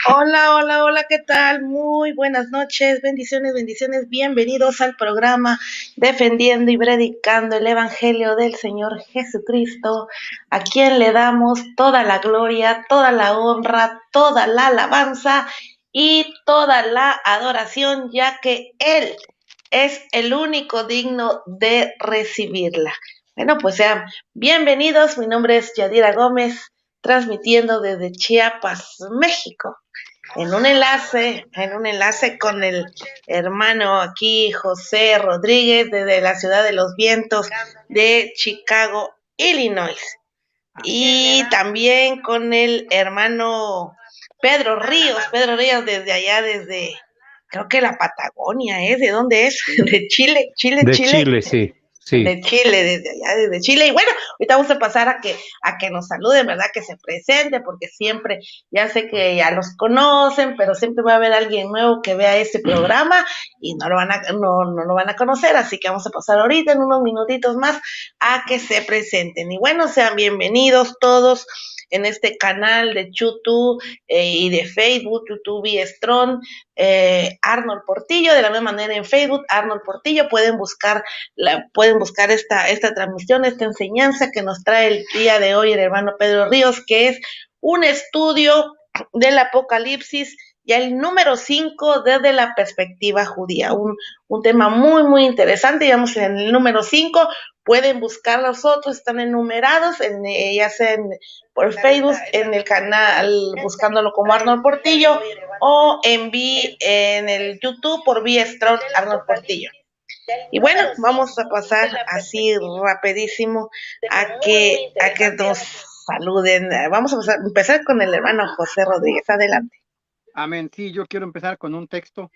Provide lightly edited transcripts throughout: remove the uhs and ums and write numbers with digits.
Hola, hola, hola, ¿qué tal? Muy buenas noches, bendiciones, bendiciones, bienvenidos al programa Defendiendo y Predicando el Evangelio del Señor Jesucristo, a quien le damos toda la gloria, toda la honra, toda la alabanza y toda la adoración, ya que Él es el único digno de recibirla. Bueno, pues sean bienvenidos, mi nombre es Yadira Gómez, transmitiendo desde Chiapas, México en un enlace con el hermano aquí, José Rodríguez, desde la ciudad de los vientos de Chicago, Illinois. Y también con el hermano Pedro Ríos desde allá, creo que la Patagonia, ¿es? ¿De dónde es? De Chile, Chile, De Chile. Chile, sí, sí. De Chile, desde allá, desde Chile. Y bueno, ahorita vamos a pasar a que nos saluden, ¿verdad? Que se presente, porque siempre, ya sé que ya los conocen, pero siempre va a haber alguien nuevo que vea este programa y no lo van a conocer, así que vamos a pasar ahorita en unos minutitos más a que se presenten. Y bueno, sean bienvenidos todos en este canal de YouTube y de Facebook, YouTube y Strong, Arnold Portillo, de la misma manera en Facebook, Arnold Portillo, pueden buscar esta transmisión, esta enseñanza que nos trae el día de hoy el hermano Pedro Ríos, que es un estudio del Apocalipsis y el número 5 desde la perspectiva judía. Un tema muy, muy interesante. Digamos, en el número 5 pueden buscar los otros, están enumerados, ya sea por Facebook, en el canal, buscándolo como Arnold Portillo, o en el YouTube por Vía Strong Arnold Portillo. Y bueno, vamos a pasar así rapidísimo a que nos saluden. Vamos a empezar con el hermano José Rodríguez. Adelante. Amén. Sí, yo quiero empezar con un texto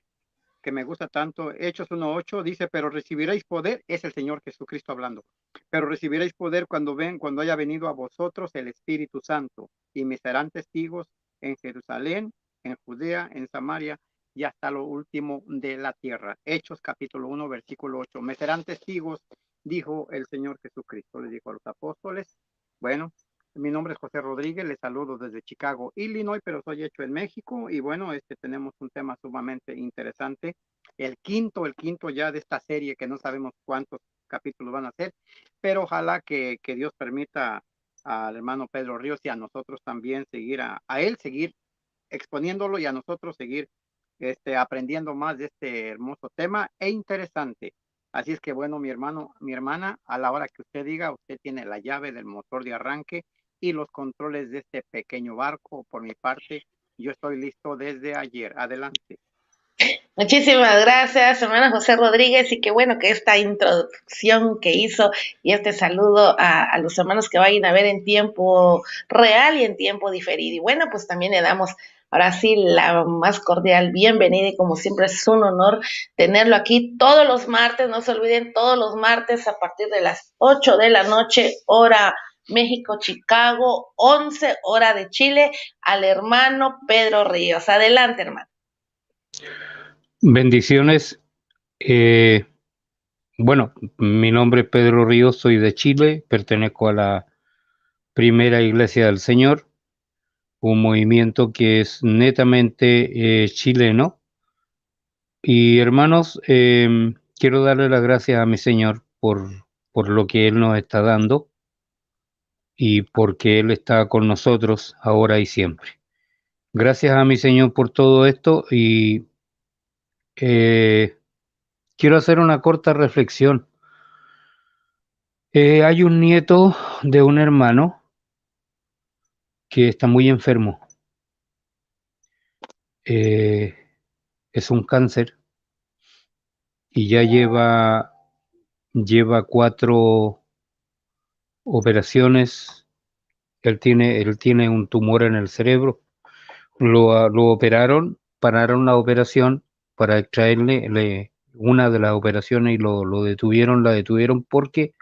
que me gusta tanto. Hechos 1:8 dice, pero recibiréis poder, es el Señor Jesucristo hablando, pero recibiréis poder cuando haya venido a vosotros el Espíritu Santo, y me serán testigos en Jerusalén, en Judea, en Samaria y hasta lo último de la tierra. Hechos capítulo 1, versículo 8. Me serán testigos, dijo el Señor Jesucristo, le dijo a los apóstoles. Bueno, mi nombre es José Rodríguez, les saludo desde Chicago, Illinois, pero soy hecho en México. Y bueno, tenemos un tema sumamente interesante. El quinto ya de esta serie, que no sabemos cuántos capítulos van a ser, pero ojalá que Dios permita al hermano Pedro Ríos y a nosotros también seguir a él seguir exponiéndolo, y a nosotros seguir aprendiendo más de este hermoso tema e interesante. Así es que bueno, mi hermano, mi hermana, a la hora que usted diga, usted tiene la llave del motor de arranque y los controles de este pequeño barco. Por mi parte, yo estoy listo desde ayer. Adelante. Muchísimas gracias, hermano José Rodríguez, y qué bueno que esta introducción que hizo y este saludo a los hermanos que vayan a ver en tiempo real y en tiempo diferido. Y bueno, pues también le damos ahora sí la más cordial bienvenida, y como siempre es un honor tenerlo aquí todos los martes. No se olviden, todos los martes a partir de las 8 de la noche, hora México, Chicago, 11 hora de Chile, al hermano Pedro Ríos. Adelante, hermano. Bendiciones. Bueno, mi nombre es Pedro Ríos, soy de Chile, pertenezco a la Primera Iglesia del Señor, un movimiento que es netamente chileno. Y hermanos, quiero darle las gracias a mi Señor por lo que Él nos está dando y porque Él está con nosotros ahora y siempre. Gracias a mi Señor por todo esto y quiero hacer una corta reflexión. Hay un nieto de un hermano que está muy enfermo. Eh, es un cáncer y ya lleva 4 operaciones. Él tiene un tumor en el cerebro. Lo operaron, pararon la operación para extraerle una de las operaciones y la detuvieron porque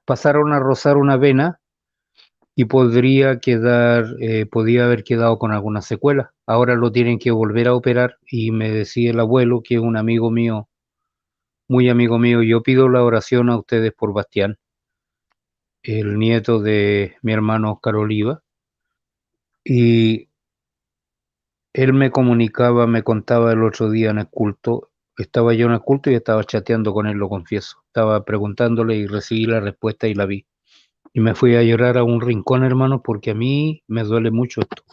pasaron a rozar una vena y podía haber quedado con alguna secuela. Ahora lo tienen que volver a operar y me decía el abuelo, que es un amigo mío, muy amigo mío. Yo pido la oración a ustedes por Bastián, el nieto de mi hermano Oscar Oliva. Y él me comunicaba, me contaba el otro día en el culto, estaba yo en el culto y estaba chateando con él, lo confieso. Estaba preguntándole y recibí la respuesta y la vi. Y me fui a llorar a un rincón, hermano, porque a mí me duele mucho esto.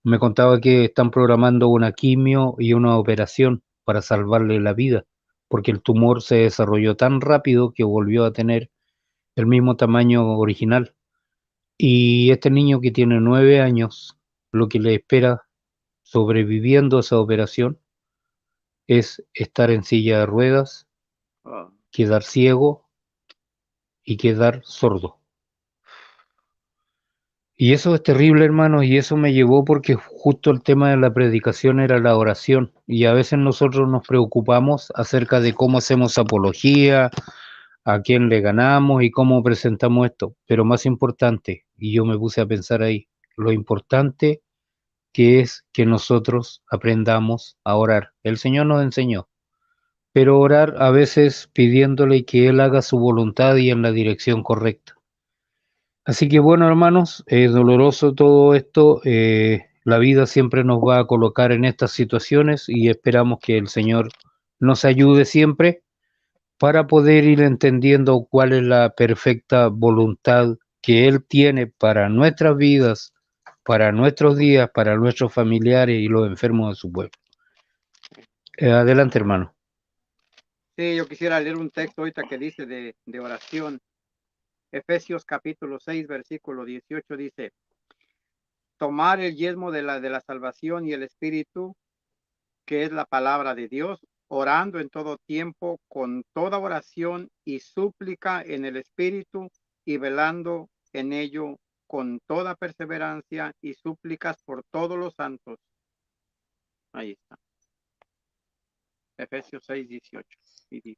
Me contaba que están programando una quimio y una operación para salvarle la vida, porque el tumor se desarrolló tan rápido que volvió a tener el mismo tamaño original. Y este niño que tiene 9 años, lo que le espera sobreviviendo a esa operación es estar en silla de ruedas, Oh, quedar ciego y quedar sordo. Y eso es terrible, hermano, y eso me llevó porque justo el tema de la predicación era la oración. Y a veces nosotros nos preocupamos acerca de cómo hacemos apología, a quién le ganamos y cómo presentamos esto. Pero más importante, y yo me puse a pensar ahí, lo importante que es que nosotros aprendamos a orar. El Señor nos enseñó, pero orar a veces pidiéndole que Él haga su voluntad y en la dirección correcta. Así que bueno, hermanos, es doloroso todo esto. La vida siempre nos va a colocar en estas situaciones y esperamos que el Señor nos ayude siempre para poder ir entendiendo cuál es la perfecta voluntad que Él tiene para nuestras vidas, para nuestros días, para nuestros familiares y los enfermos de su pueblo. Adelante, hermano. sí, yo quisiera leer un texto ahorita que dice de oración. Efesios capítulo 6, versículo 18 dice, tomar el yelmo de la salvación y el espíritu, que es la palabra de Dios, orando en todo tiempo con toda oración y súplica en el espíritu y velando en ello con toda perseverancia y súplicas por todos los santos. Ahí está. Efesios 6, 18.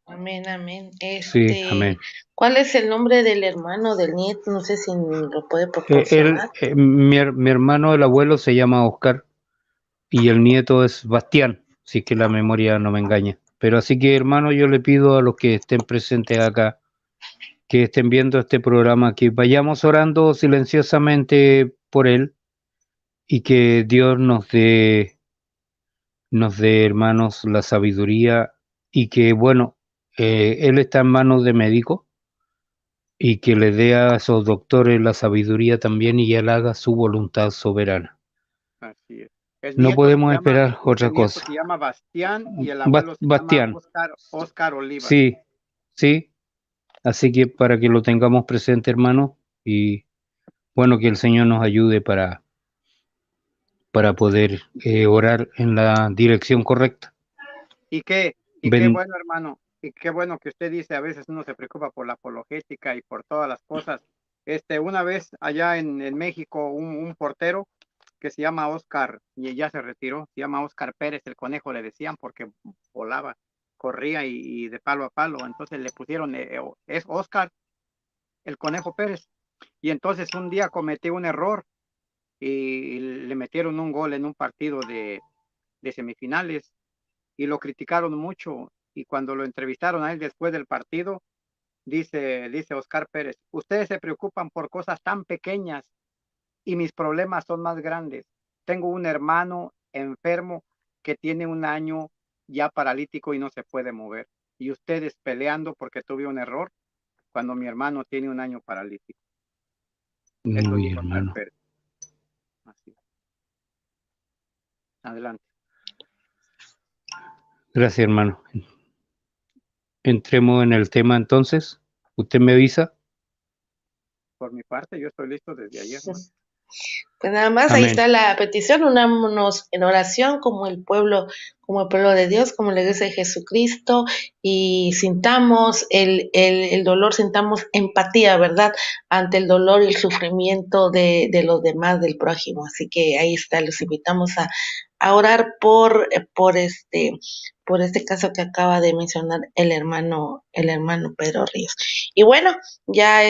Amén, amén. Sí, amén. ¿Cuál es el nombre del hermano, del nieto? No sé si lo puede proporcionar. Mi hermano, el abuelo, se llama Oscar y el nieto es Bastián, si que la memoria no me engaña. Pero así que, hermano, yo le pido a los que estén presentes acá, que estén viendo este programa, que vayamos orando silenciosamente por él y que Dios nos dé, hermanos, la sabiduría y que, bueno, él está en manos de médicos y que le dé a esos doctores la sabiduría también y él haga su voluntad soberana. Así es. El No nieto se podemos llama, esperar otra el nieto cosa. se llama Bastián y el abuelo se llama Bastián, Oscar Olivas. sí, sí, así que para que lo tengamos presente, hermano, y bueno, que el Señor nos ayude para poder orar en la dirección correcta. Y qué bueno, hermano, y qué bueno que usted dice, a veces uno se preocupa por la apologética y por todas las cosas. Una vez allá en México, un portero que se llama Oscar, y ya se retiró, se llama Oscar Pérez, el conejo le decían, porque volaba, corría y de palo a palo, entonces le pusieron, es Oscar, el conejo Pérez. Y entonces un día cometió un error y le metieron un gol en un partido de semifinales y lo criticaron mucho. Y cuando lo entrevistaron a él después del partido, dice Oscar Pérez, ustedes se preocupan por cosas tan pequeñas y mis problemas son más grandes. Tengo un hermano enfermo que tiene un año ya paralítico y no se puede mover. Y ustedes peleando porque tuve un error cuando mi hermano tiene un año paralítico. Eso Muy dijo Oscar hermano. Pérez. Así. Adelante. Gracias, hermano. Entremos en el tema entonces. ¿Usted me avisa? Por mi parte, yo estoy listo desde ayer, ¿no? Pues nada más, ahí Amén. está la petición, unámonos en oración como el pueblo de Dios, como la iglesia de Jesucristo, y sintamos el dolor, sintamos empatía, ¿verdad? Ante el dolor y el sufrimiento de los demás, del prójimo. Así que ahí está, los invitamos a orar por este caso que acaba de mencionar el hermano Pedro Ríos. Y bueno, ya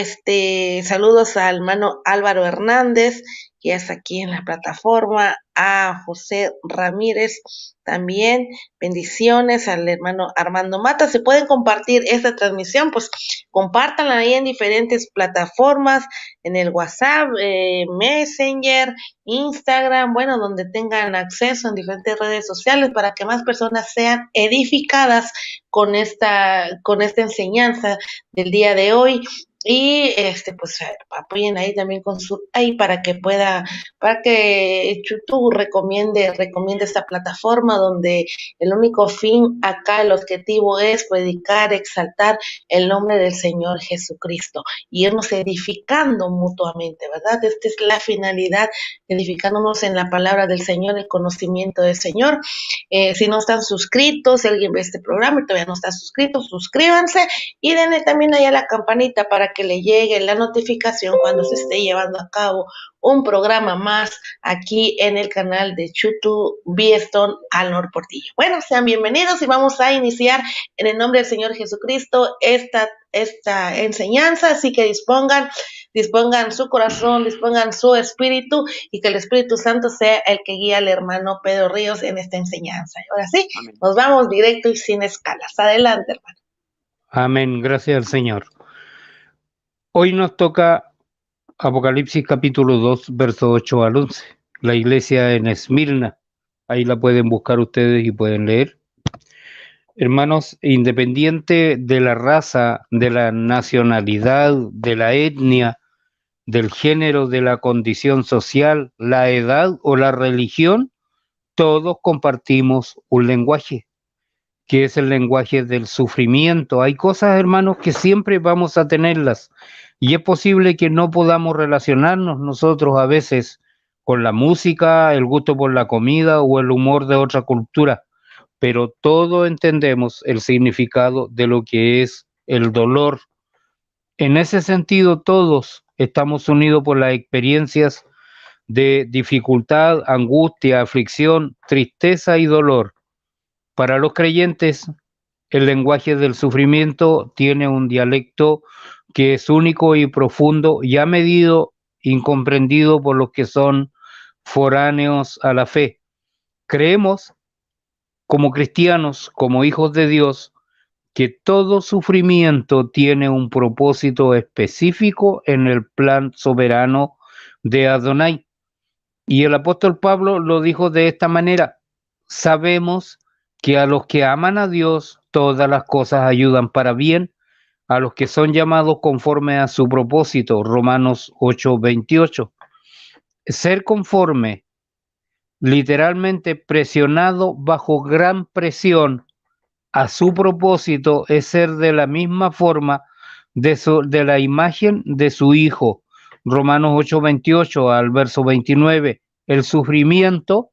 saludos al hermano Álvaro Hernández, ya está aquí en la plataforma, a José Ramírez también, bendiciones al hermano Armando Mata. Se pueden compartir esta transmisión, pues compártanla ahí en diferentes plataformas, en el WhatsApp, Messenger, Instagram, bueno, donde tengan acceso en diferentes redes sociales para que más personas sean edificadas con esta enseñanza del día de hoy. Y pues apoyen ahí también con su ahí para que YouTube recomiende esta plataforma donde el único fin acá, el objetivo es predicar, exaltar el nombre del Señor Jesucristo y irnos edificando mutuamente, ¿verdad? Esta es la finalidad, edificándonos en la palabra del Señor, el conocimiento del Señor. Si no están suscritos, si alguien ve este programa y todavía no está suscrito, suscríbanse y denle también ahí a la campanita para que le llegue la notificación cuando se esté llevando a cabo un programa más aquí en el canal de YouTube Biestown Alnor Portillo. Bueno, sean bienvenidos y vamos a iniciar en el nombre del Señor Jesucristo esta enseñanza, así que dispongan su corazón, dispongan su espíritu y que el Espíritu Santo sea el que guíe al hermano Pedro Ríos en esta enseñanza. Y ahora sí, amén. Nos vamos directo y sin escalas. Adelante, hermano. Amén, gracias al Señor. Hoy nos toca Apocalipsis capítulo 2, verso 8 al 11. La iglesia en Esmirna. Ahí la pueden buscar ustedes y pueden leer. Hermanos, independiente de la raza, de la nacionalidad, de la etnia, del género, de la condición social, la edad o la religión, todos compartimos un lenguaje, que es el lenguaje del sufrimiento. Hay cosas, hermanos, que siempre vamos a tenerlas, y es posible que no podamos relacionarnos nosotros a veces con la música, el gusto por la comida o el humor de otra cultura, pero todos entendemos el significado de lo que es el dolor. En ese sentido, todos estamos unidos por las experiencias de dificultad, angustia, aflicción, tristeza y dolor. Para los creyentes, el lenguaje del sufrimiento tiene un dialecto que es único y profundo, ya medido, incomprendido por los que son foráneos a la fe. Creemos, como cristianos, como hijos de Dios, que todo sufrimiento tiene un propósito específico en el plan soberano de Adonai. Y el apóstol Pablo lo dijo de esta manera: sabemos que a los que aman a Dios todas las cosas ayudan para bien, a los que son llamados conforme a su propósito. Romanos 8:28. Ser conforme, literalmente presionado bajo gran presión a su propósito, es ser de la misma forma de la imagen de su Hijo. Romanos 8:28 al verso 29. El sufrimiento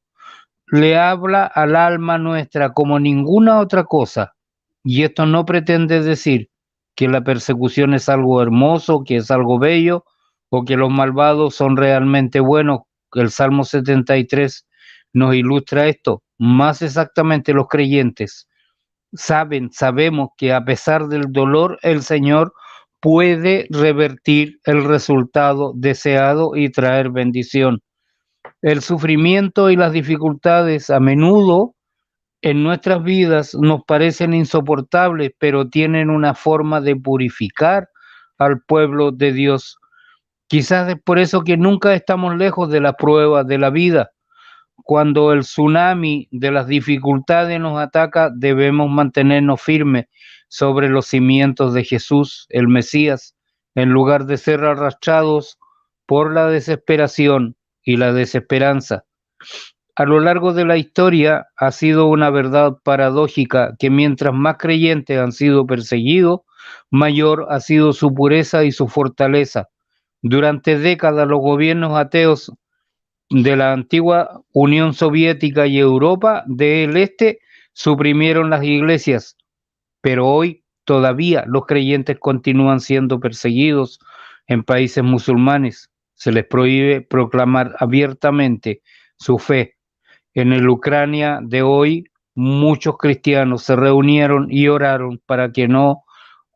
le habla al alma nuestra como ninguna otra cosa, y esto no pretende decir que la persecución es algo hermoso, que es algo bello, o que los malvados son realmente buenos. El Salmo 73 nos ilustra esto. Más exactamente, los creyentes sabemos que a pesar del dolor, el Señor puede revertir el resultado deseado y traer bendición. El sufrimiento y las dificultades a menudo en nuestras vidas nos parecen insoportables, pero tienen una forma de purificar al pueblo de Dios. Quizás es por eso que nunca estamos lejos de la prueba de la vida. Cuando el tsunami de las dificultades nos ataca, debemos mantenernos firmes sobre los cimientos de Jesús, el Mesías, en lugar de ser arrastrados por la desesperación y la desesperanza. A lo largo de la historia ha sido una verdad paradójica que mientras más creyentes han sido perseguidos, mayor ha sido su pureza y su fortaleza. Durante décadas los gobiernos ateos de la antigua Unión Soviética y Europa del Este suprimieron las iglesias, pero hoy todavía los creyentes continúan siendo perseguidos en países musulmanes. Se les prohíbe proclamar abiertamente su fe. En el Ucrania de hoy, muchos cristianos se reunieron y oraron para que no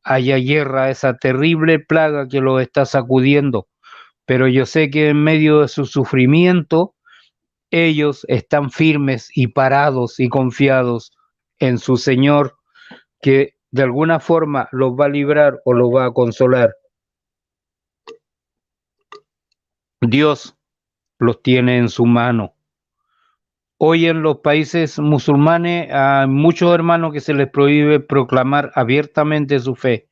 haya guerra, esa terrible plaga que los está sacudiendo. pero yo sé que en medio de su sufrimiento, ellos están firmes y parados y confiados en su Señor, que de alguna forma los va a librar o los va a consolar. Dios los tiene en su mano. Hoy en los países musulmanes hay muchos hermanos que se les prohíbe proclamar abiertamente su fe.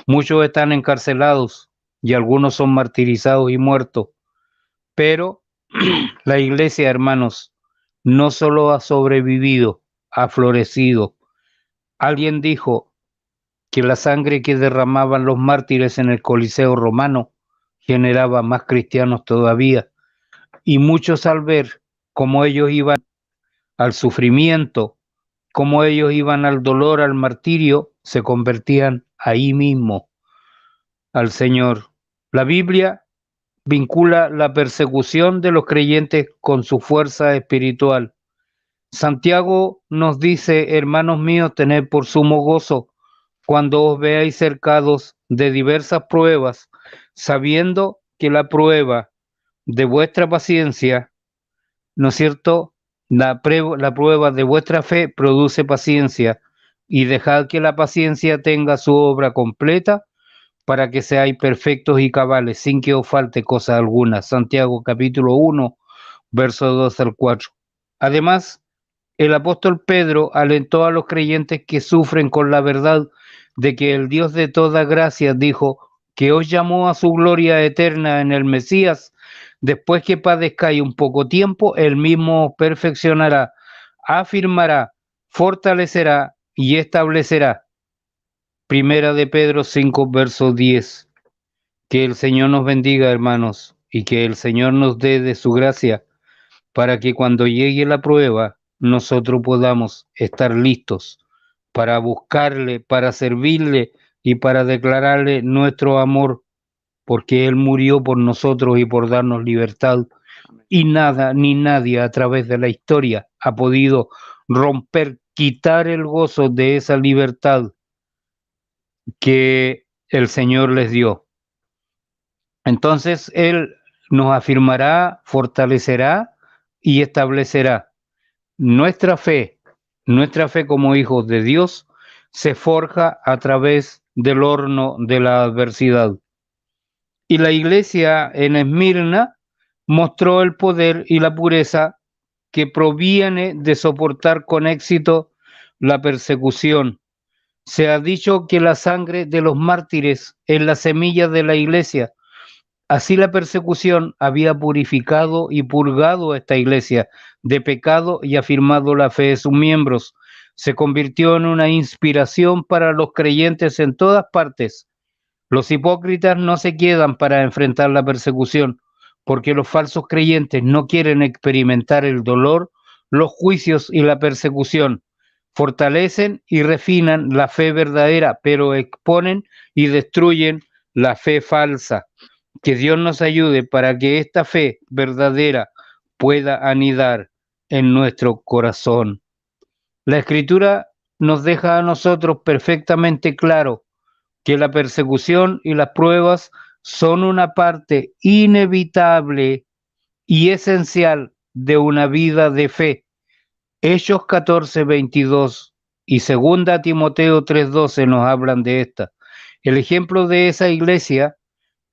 Muchos están encarcelados y algunos son martirizados y muertos. Pero la iglesia, hermanos, no solo ha sobrevivido, ha florecido. Alguien dijo que la sangre que derramaban los mártires en el Coliseo romano generaba más cristianos todavía. Y muchos, al ver cómo ellos iban al sufrimiento, cómo ellos iban al dolor, al martirio, se convertían ahí mismo al Señor. La Biblia vincula la persecución de los creyentes con su fuerza espiritual. Santiago nos dice: hermanos míos, tened por sumo gozo cuando os veáis cercados de diversas pruebas, sabiendo que la prueba de vuestra paciencia, ¿no es cierto? La prueba de vuestra fe produce paciencia, y dejad que la paciencia tenga su obra completa, para que seáis perfectos y cabales, sin que os falte cosa alguna. Santiago capítulo 1, verso 2 al 4. Además, el apóstol Pedro alentó a los creyentes que sufren con la verdad de que el Dios de toda gracia dijo que os llamó a su gloria eterna en el Mesías. Después que padezcáis un poco tiempo, él mismo os perfeccionará, afirmará, fortalecerá y establecerá. Primera de Pedro 5, verso 10. Que el Señor nos bendiga, hermanos, y que el Señor nos dé de su gracia para que cuando llegue la prueba nosotros podamos estar listos para buscarle, para servirle y para declararle nuestro amor, porque Él murió por nosotros y por darnos libertad, y nada ni nadie a través de la historia ha podido romper, quitar el gozo de esa libertad que el Señor les dio. Entonces Él nos afirmará, fortalecerá y establecerá. Nuestra fe como hijos de Dios se forja a través del horno de la adversidad. Y la iglesia en Esmirna mostró el poder y la pureza que proviene de soportar con éxito la persecución. Se ha dicho que la sangre de los mártires es la semilla de la iglesia. Así la persecución había purificado y purgado a esta iglesia de pecado y afirmado la fe de sus miembros. Se convirtió en una inspiración para los creyentes en todas partes. Los hipócritas no se quedan para enfrentar la persecución, porque los falsos creyentes no quieren experimentar el dolor, los juicios y la persecución. Fortalecen y refinan la fe verdadera, pero exponen y destruyen la fe falsa. Que Dios nos ayude para que esta fe verdadera pueda anidar en nuestro corazón. La Escritura nos deja a nosotros perfectamente claro que la persecución y las pruebas son una parte inevitable y esencial de una vida de fe. Hechos 14:22 y 2 Timoteo 3:12 nos hablan de esta. El ejemplo de esa iglesia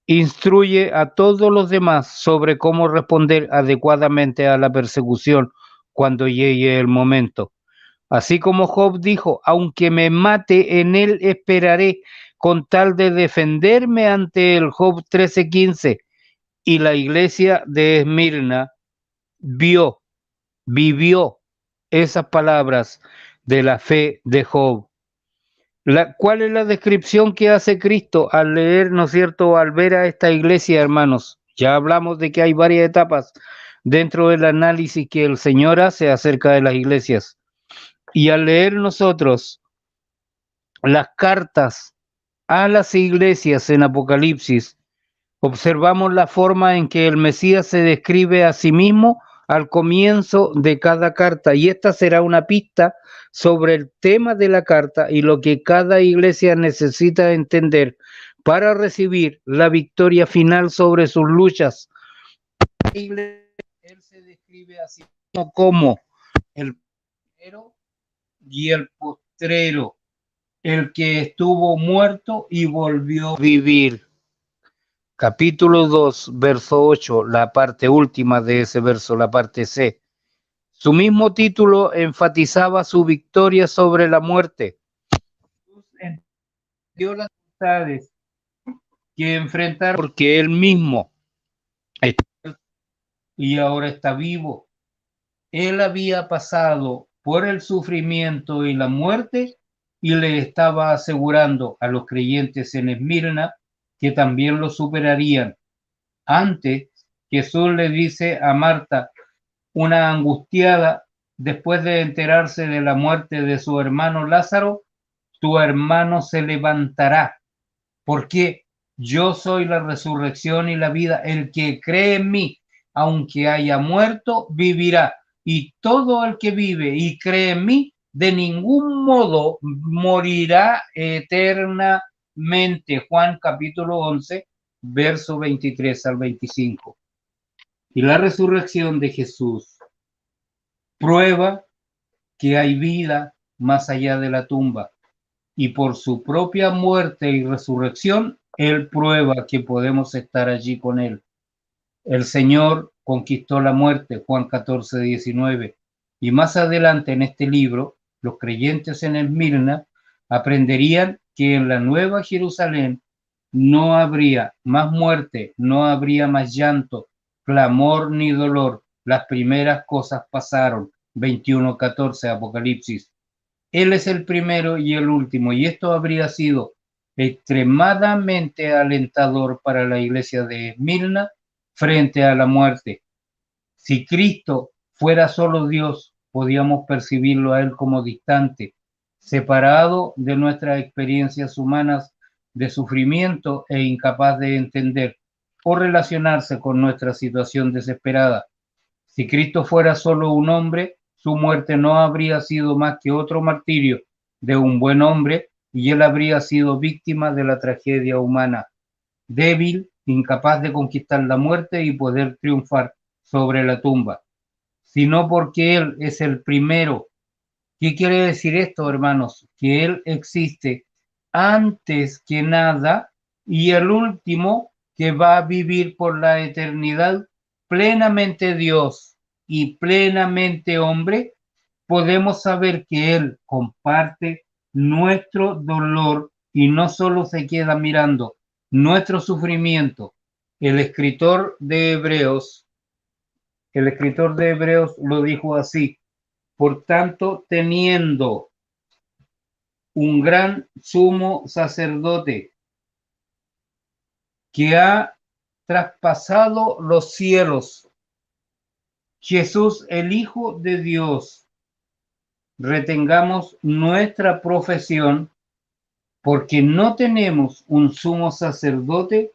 instruye a todos los demás sobre cómo responder adecuadamente a la persecución cuando llegue el momento. Así como Job dijo: aunque me mate, en él esperaré, con tal de defenderme ante él. Job 13:15. Y la iglesia de Esmirna vivió esas palabras de la fe de Job. ¿Cuál es la descripción que hace Cristo al leer, ¿no es cierto?, al ver a esta iglesia, hermanos? Ya hablamos de que hay varias etapas dentro del análisis que el Señor hace acerca de las iglesias. Y al leer nosotros las cartas a las iglesias en Apocalipsis, observamos la forma en que el Mesías se describe a sí mismo al comienzo de cada carta, y esta será una pista sobre el tema de la carta y lo que cada iglesia necesita entender para recibir la victoria final sobre sus luchas. Él se describe así como el primero y el postrero, el que estuvo muerto y volvió a vivir. Capítulo 2, verso 8, la parte última de ese verso, la parte C. Su mismo título enfatizaba su victoria sobre la muerte. Jesús entendió las dificultades que enfrentar porque él mismo está y ahora está vivo. Él había pasado por el sufrimiento y la muerte y le estaba asegurando a los creyentes en Esmirna que también lo superarían. Antes, Jesús le dice a Marta, una angustiada, después de enterarse de la muerte de su hermano Lázaro, tu hermano se levantará, porque yo soy la resurrección y la vida. El que cree en mí, aunque haya muerto, vivirá. Y todo el que vive y cree en mí, de ningún modo morirá eternamente. Juan capítulo 11, verso 23 al 25. Y la resurrección de Jesús prueba que hay vida más allá de la tumba. Y por su propia muerte y resurrección, Él prueba que podemos estar allí con Él. El Señor conquistó la muerte, Juan 14, 19. Y más adelante en este libro, los creyentes en Esmirna aprenderían que en la Nueva Jerusalén no habría más muerte, no habría más llanto, clamor ni dolor. Las primeras cosas pasaron. 21:14 Apocalipsis. Él es el primero y el último, y esto habría sido extremadamente alentador para la iglesia de Esmirna frente a la muerte. Si Cristo fuera solo Dios, podíamos percibirlo a Él como distante, separado de nuestras experiencias humanas de sufrimiento e incapaz de entender o relacionarse con nuestra situación desesperada. Si Cristo fuera solo un hombre, su muerte no habría sido más que otro martirio de un buen hombre y él habría sido víctima de la tragedia humana, débil, incapaz de conquistar la muerte y poder triunfar sobre la tumba, sino porque él es el primero. ¿Qué quiere decir esto, hermanos? Que él existe antes que nada y el último que va a vivir por la eternidad, plenamente Dios y plenamente hombre. Podemos saber que Él comparte nuestro dolor y no solo se queda mirando nuestro sufrimiento. El escritor de Hebreos lo dijo así: por tanto, teniendo un gran sumo sacerdote que ha traspasado los cielos, Jesús, el Hijo de Dios, retengamos nuestra profesión, porque no tenemos un sumo sacerdote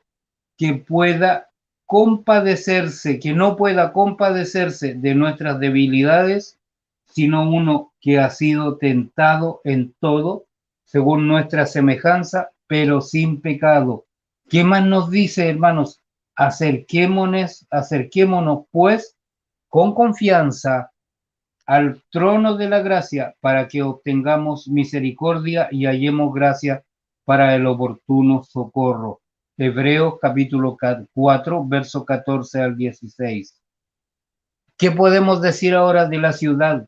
que pueda compadecerse, que no pueda compadecerse de nuestras debilidades, sino uno que ha sido tentado en todo, según nuestra semejanza, pero sin pecado. ¿Qué más nos dice, hermanos? Acerquémonos pues con confianza al trono de la gracia para que obtengamos misericordia y hallemos gracia para el oportuno socorro. Hebreos capítulo 4, verso 14 al 16. ¿Qué podemos decir ahora de la ciudad?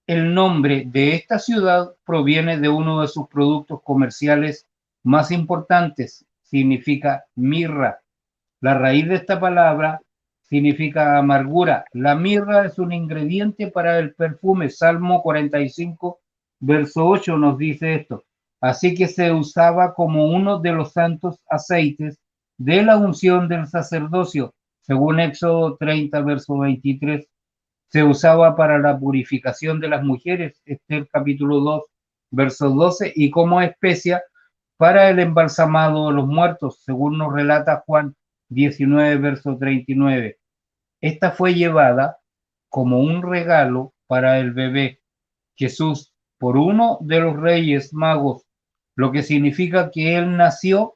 El nombre de esta ciudad proviene de uno de sus productos comerciales más importantes, significa mirra. La raíz de esta palabra significa amargura. La mirra es un ingrediente para el perfume. Salmo 45, verso 8 nos dice esto. Así que se usaba como uno de los santos aceites de la unción del sacerdocio. Según Éxodo 30, verso 23, se usaba para la purificación de las mujeres. Esther capítulo 2, verso 12, y como especia para el embalsamado de los muertos, según nos relata Juan 19, verso 39. Esta fue llevada como un regalo para el bebé Jesús por uno de los reyes magos, lo que significa que él nació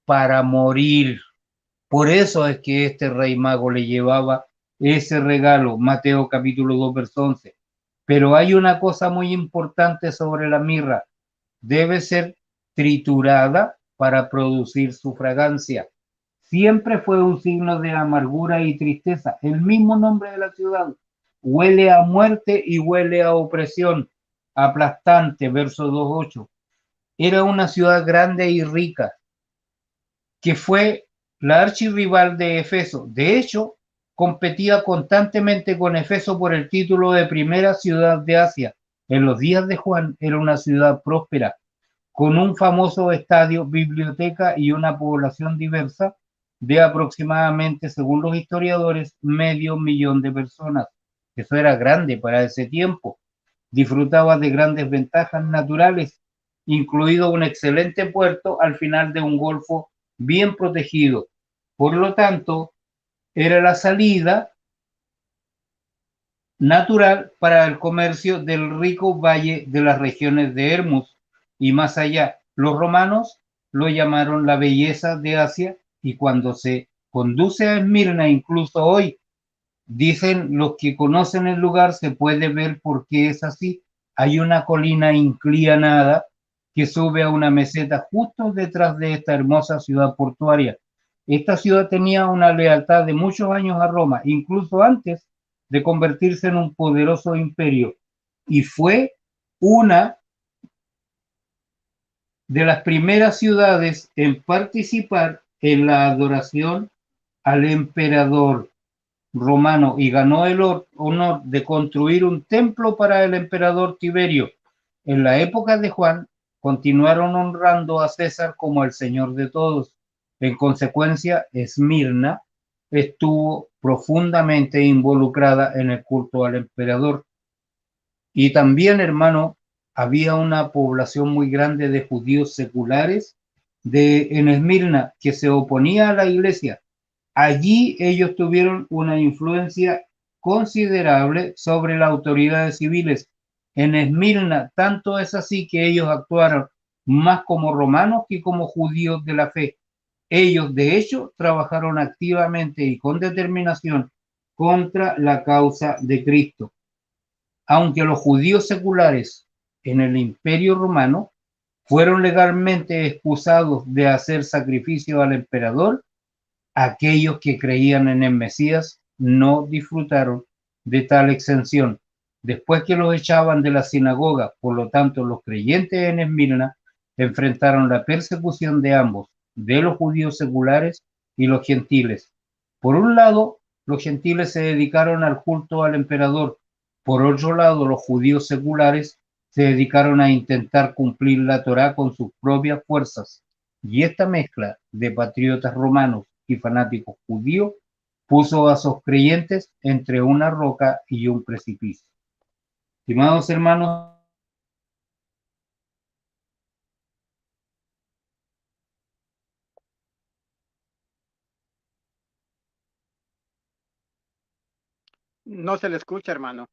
para morir. Por eso es que este rey mago le llevaba ese regalo, Mateo capítulo 2, verso 11. Pero hay una cosa muy importante sobre la mirra. Debe ser triturada para producir su fragancia. Siempre fue un signo de amargura y tristeza. El mismo nombre de la ciudad huele a muerte y huele a opresión. Aplastante, verso 2.8. Era una ciudad grande y rica, que fue la archirrival de Efeso. De hecho, competía constantemente con Efeso por el título de primera ciudad de Asia. En los días de Juan era una ciudad próspera, con un famoso estadio, biblioteca y una población diversa de aproximadamente, según los historiadores, 500.000 de personas. Eso era grande para ese tiempo. Disfrutaba de grandes ventajas naturales, incluido un excelente puerto al final de un golfo bien protegido. Por lo tanto, era la salida natural para el comercio del rico valle de las regiones de Hermus y más allá. Los romanos lo llamaron la belleza de Asia, y cuando se conduce a Esmirna, incluso hoy, dicen los que conocen el lugar, se puede ver por qué es así. Hay una colina inclinada que sube a una meseta justo detrás de esta hermosa ciudad portuaria. Esta ciudad tenía una lealtad de muchos años a Roma, incluso antes de convertirse en un poderoso imperio, y fue una de las primeras ciudades en participar en la adoración al emperador romano, y ganó el honor de construir un templo para el emperador Tiberio. En la época de Juan, continuaron honrando a César como el señor de todos. En consecuencia, Esmirna estuvo profundamente involucrada en el culto al emperador. Y también, hermano, había una población muy grande de judíos seculares en Esmirna que se oponía a la iglesia. Allí ellos tuvieron una influencia considerable sobre las autoridades civiles. En Esmirna, tanto es así que ellos actuaron más como romanos que como judíos de la fe. Ellos, de hecho, trabajaron activamente y con determinación contra la causa de Cristo. Aunque los judíos seculares en el Imperio Romano fueron legalmente excusados de hacer sacrificio al emperador, aquellos que creían en el Mesías no disfrutaron de tal exención. Después que los echaban de la sinagoga, por lo tanto, los creyentes en Esmirna enfrentaron la persecución de ambos, de los judíos seculares y los gentiles. Por un lado, los gentiles se dedicaron al culto al emperador. Por otro lado, los judíos seculares se dedicaron a intentar cumplir la Torá con sus propias fuerzas. Y esta mezcla de patriotas romanos y fanáticos judíos puso a sus creyentes entre una roca y un precipicio. Estimados hermanos, No se le escucha, hermano.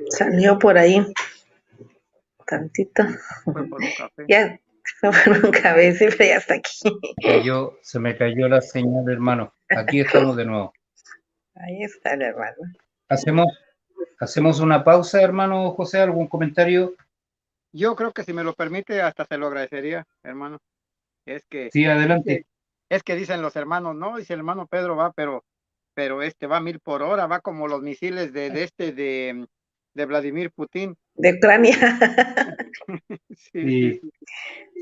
Salió por ahí tantito. Fue por un café. Ya fue por un cabeza, pero ya está aquí. se me cayó la señal, hermano. Aquí estamos de nuevo. Ahí está el hermano. Hacemos una pausa, hermano José. ¿Algún comentario? Yo creo que si me lo permite, hasta se lo agradecería, hermano. Es que, Sí, adelante. es que dicen los hermanos, no, dice el hermano Pedro va, pero va a 1000 por hora, va como los misiles de Vladimir Putin. De Ucrania. Sí,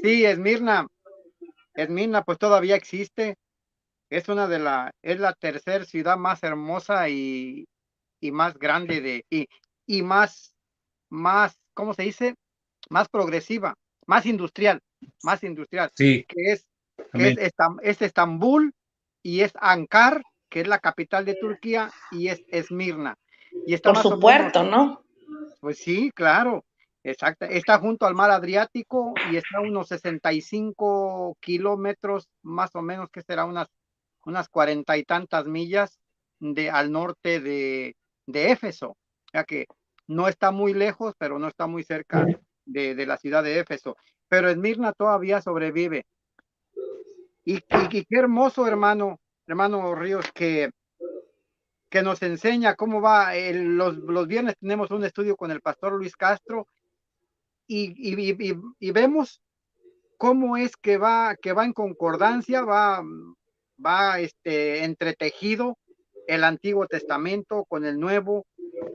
sí, Esmirna pues todavía existe. Es la tercera ciudad más hermosa y más grande y más, ¿cómo se dice? Más progresiva, más industrial, Sí, que es Estambul y es Ankara, que es la capital de Turquía, y es Esmirna. Y está Por más o su menos, puerto, ¿no? pues sí, claro. Exacto, está junto al mar Adriático y está a unos 65 kilómetros, más o menos, que será unas 40 y tantas millas al norte de Éfeso. O sea que no está muy lejos, pero no está muy cerca de la ciudad de Éfeso. Pero Esmirna todavía sobrevive. Y qué hermoso, hermano Ríos, que nos enseña cómo va. Los viernes tenemos un estudio con el pastor Luis Castro y vemos cómo es que va en concordancia, va entretejido el Antiguo Testamento con el Nuevo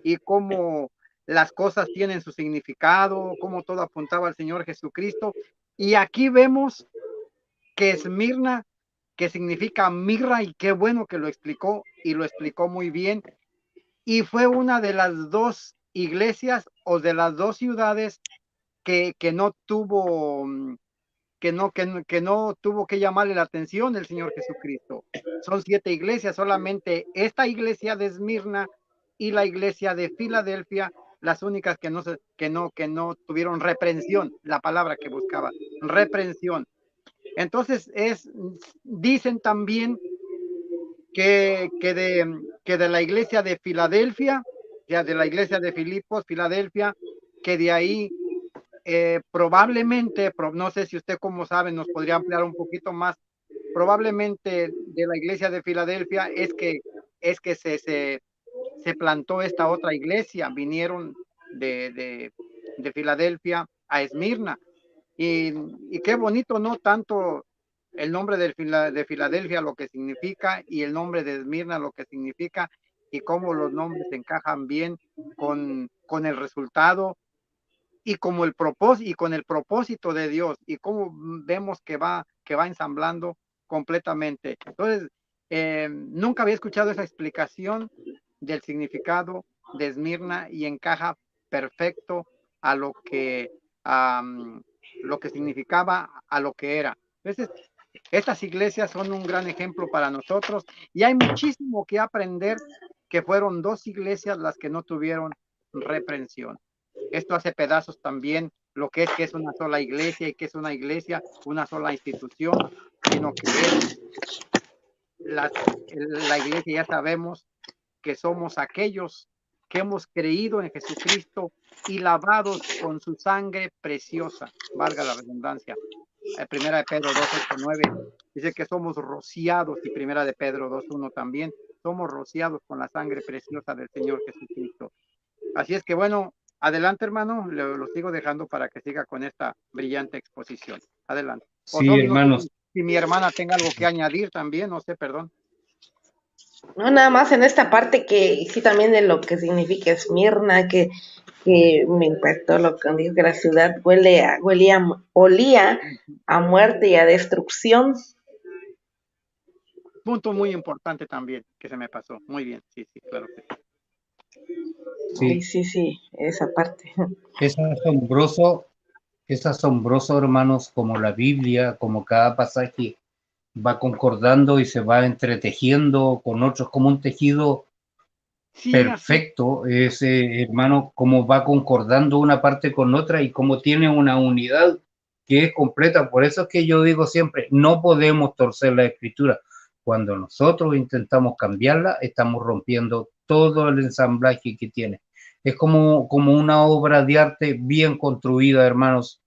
y cómo las cosas tienen su significado, cómo todo apuntaba al Señor Jesucristo. Y aquí vemos que Esmirna, que significa mirra, y qué bueno que lo explicó, y lo explicó muy bien, y fue una de las dos iglesias o de las dos ciudades que no tuvo que no tuvo que llamarle la atención el Señor Jesucristo. Son 7 iglesias, solamente esta iglesia de Esmirna y la iglesia de Filadelfia, las únicas que no tuvieron reprensión, la palabra que buscaba, reprensión. Entonces dicen también que de la iglesia de Filadelfia, ya de la iglesia de Filipos, Filadelfia, que de ahí probablemente, no sé si usted como sabe, nos podría ampliar un poquito más, probablemente de la iglesia de Filadelfia es que se plantó esta otra iglesia, vinieron de Filadelfia a Esmirna, y qué bonito, ¿no? Tanto el nombre de Filadelfia, lo que significa, y el nombre de Esmirna, lo que significa, y cómo los nombres encajan bien con el resultado y como y con el propósito de Dios, y cómo vemos que va ensamblando completamente. Entonces, nunca había escuchado esa explicación del significado de Esmirna y encaja perfecto a lo que significaba, a lo que era. Entonces, estas iglesias son un gran ejemplo para nosotros y hay muchísimo que aprender, que fueron dos iglesias las que no tuvieron reprensión. Esto hace pedazos también lo que es una sola iglesia, y que es una iglesia, una sola institución, sino que es la iglesia. Ya sabemos que somos aquellos que hemos creído en Jesucristo y lavados con su sangre preciosa, valga la redundancia. Primera de Pedro 2:8-9 dice que somos rociados, y Primera de Pedro 2:1 también, somos rociados con la sangre preciosa del Señor Jesucristo. Así es que bueno, adelante, hermano, lo sigo dejando para que siga con esta brillante exposición. Adelante. Sí, hermanos. No sé si mi hermana tenga algo que añadir también, no sé, perdón. No, nada más en esta parte que sí, también de lo que significa Esmirna, que me impactó lo que dijo, que la ciudad olía a muerte y a destrucción. Punto muy importante también que se me pasó. Muy bien, sí, claro que sí. Sí, esa parte. Es asombroso, hermanos, como la Biblia, como cada pasaje va concordando y se va entretejiendo con otros, como un tejido perfecto, hermano, como va concordando una parte con otra y como tiene una unidad que es completa. Por eso es que yo digo siempre, no podemos torcer la escritura. Cuando nosotros intentamos cambiarla, estamos rompiendo todo el ensamblaje que tiene. Es como una obra de arte bien construida, hermanos,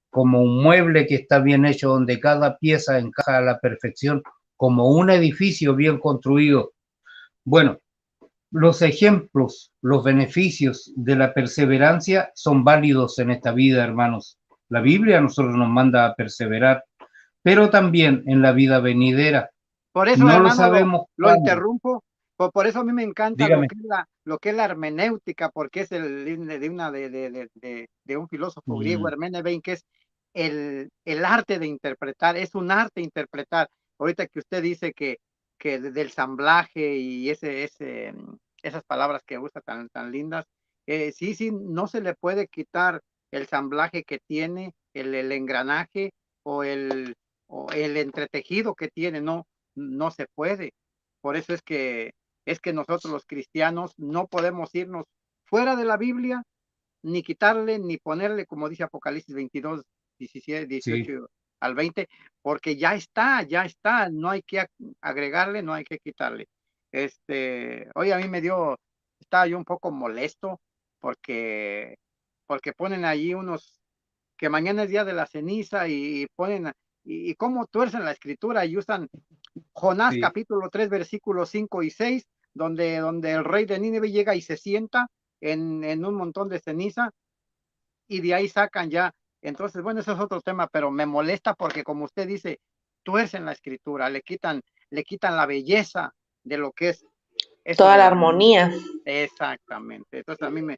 como un mueble que está bien hecho, donde cada pieza encaja a la perfección, como un edificio bien construido. Bueno, los ejemplos, los beneficios de la perseverancia son válidos en esta vida, hermanos. La Biblia a nosotros nos manda a perseverar, pero también en la vida venidera. Por eso, no hermano, lo sabemos. lo interrumpo. Por eso a mí me encanta Dígame. lo que es la hermenéutica, porque es de un filósofo griego, Herménevein, que es el arte de interpretar, es un arte interpretar. Ahorita que usted dice que del ensamblaje y esas palabras que usa tan lindas, sí, no se le puede quitar el ensamblaje que tiene, el engranaje o el entretejido que tiene, no se puede. Por eso es que nosotros los cristianos no podemos irnos fuera de la Biblia ni quitarle, ni ponerle, como dice Apocalipsis 22, 17, 18 Sí, al 20, porque ya está, no hay que agregarle, no hay que quitarle. Hoy a mí estaba yo un poco molesto porque, porque ponen allí unos, que mañana es día de la ceniza y ponen, y cómo tuercen la escritura y usan Jonás sí. capítulo 3 versículos 5 y 6, donde el rey de Nínive llega y se sienta en un montón de ceniza y de ahí sacan ya. Entonces, bueno, eso es otro tema, pero me molesta porque como usted dice, tuercen la escritura, le quitan la belleza de lo que es eso Toda de la la... armonía. Exactamente. Entonces a mí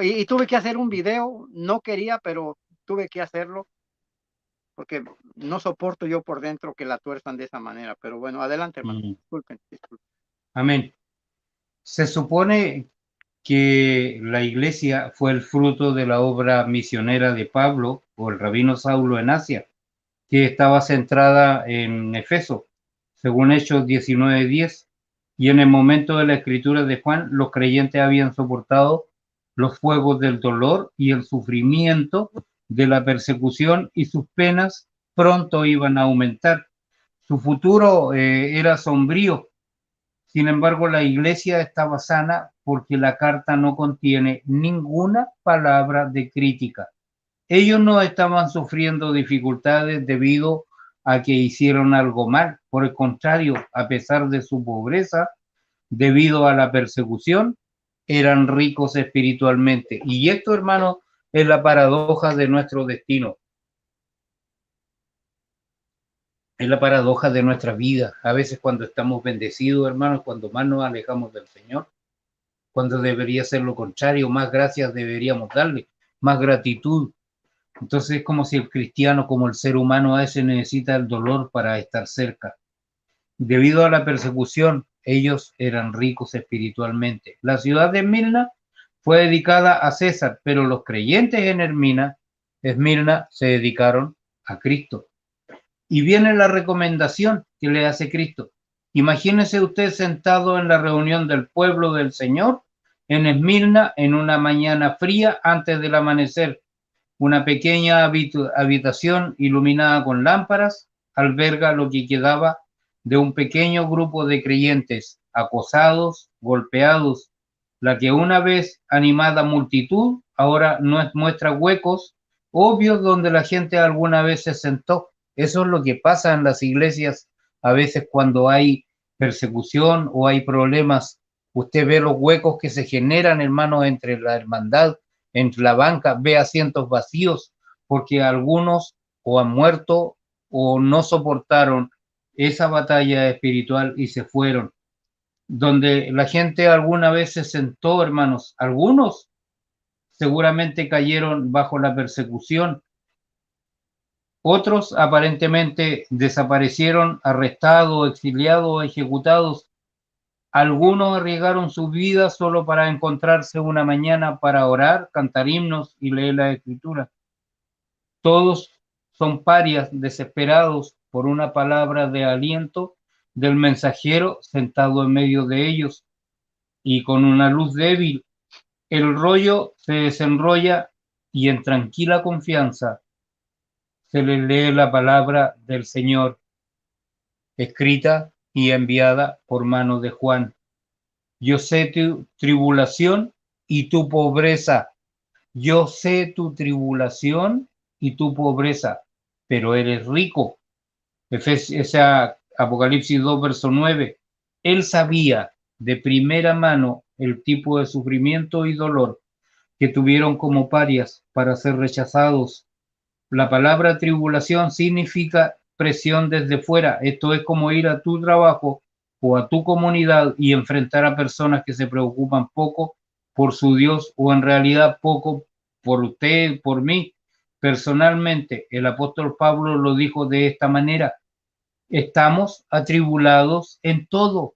y tuve que hacer un video, no quería, pero tuve que hacerlo porque no soporto yo por dentro que la tuerzan de esa manera. Pero bueno, adelante, hermano. Mm. Disculpen. Amén. Se supone que la iglesia fue el fruto de la obra misionera de Pablo o el rabino Saulo en Asia, que estaba centrada en Efeso, según Hechos 19:10. Y en el momento de la escritura de Juan, los creyentes habían soportado los fuegos del dolor y el sufrimiento de la persecución y sus penas pronto iban a aumentar. Su futuro era sombrío. Sin embargo, la iglesia estaba sana porque la carta no contiene ninguna palabra de crítica. Ellos no estaban sufriendo dificultades debido a que hicieron algo mal. Por el contrario, a pesar de su pobreza, debido a la persecución, eran ricos espiritualmente. Y esto, hermano, es la paradoja de nuestro destino. Es la paradoja de nuestra vida. A veces cuando estamos bendecidos, hermanos, cuando más nos alejamos del Señor, cuando debería ser lo contrario, más gracias deberíamos darle, más gratitud. Entonces es como si el cristiano, como el ser humano, a veces necesita el dolor para estar cerca. Debido a la persecución, ellos eran ricos espiritualmente. La ciudad de Esmirna fue dedicada a César, pero los creyentes en Esmirna se dedicaron a Cristo. Y viene la recomendación que le hace Cristo. Imagínese usted sentado en la reunión del pueblo del Señor en Esmirna en una mañana fría antes del amanecer. Una pequeña habitación iluminada con lámparas alberga lo que quedaba de un pequeño grupo de creyentes acosados, golpeados. La que una vez animada multitud ahora no muestra huecos obvios donde la gente alguna vez se sentó. Eso es lo que pasa en las iglesias a veces cuando hay persecución o hay problemas. Usted ve los huecos que se generan, hermanos, entre la hermandad, entre la banca, ve asientos vacíos, porque algunos o han muerto o no soportaron esa batalla espiritual y se fueron. Donde la gente alguna vez se sentó, hermanos, algunos seguramente cayeron bajo la persecución, otros aparentemente desaparecieron, arrestados, exiliados o ejecutados. Algunos arriesgaron su vida solo para encontrarse una mañana para orar, cantar himnos y leer la escritura. Todos son parias desesperados por una palabra de aliento del mensajero sentado en medio de ellos y con una luz débil. El rollo se desenrolla y en tranquila confianza se les lee la palabra del Señor, escrita y enviada por mano de Juan. Yo sé tu tribulación y tu pobreza. Yo sé tu tribulación y tu pobreza, pero eres rico. Esa Apocalipsis 2, verso 9. Él sabía de primera mano el tipo de sufrimiento y dolor que tuvieron como parias para ser rechazados. La palabra tribulación significa presión desde fuera. Esto es como ir a tu trabajo o a tu comunidad y enfrentar a personas que se preocupan poco por su Dios o en realidad poco por usted, por mí. Personalmente, el apóstol Pablo lo dijo de esta manera: estamos atribulados en todo,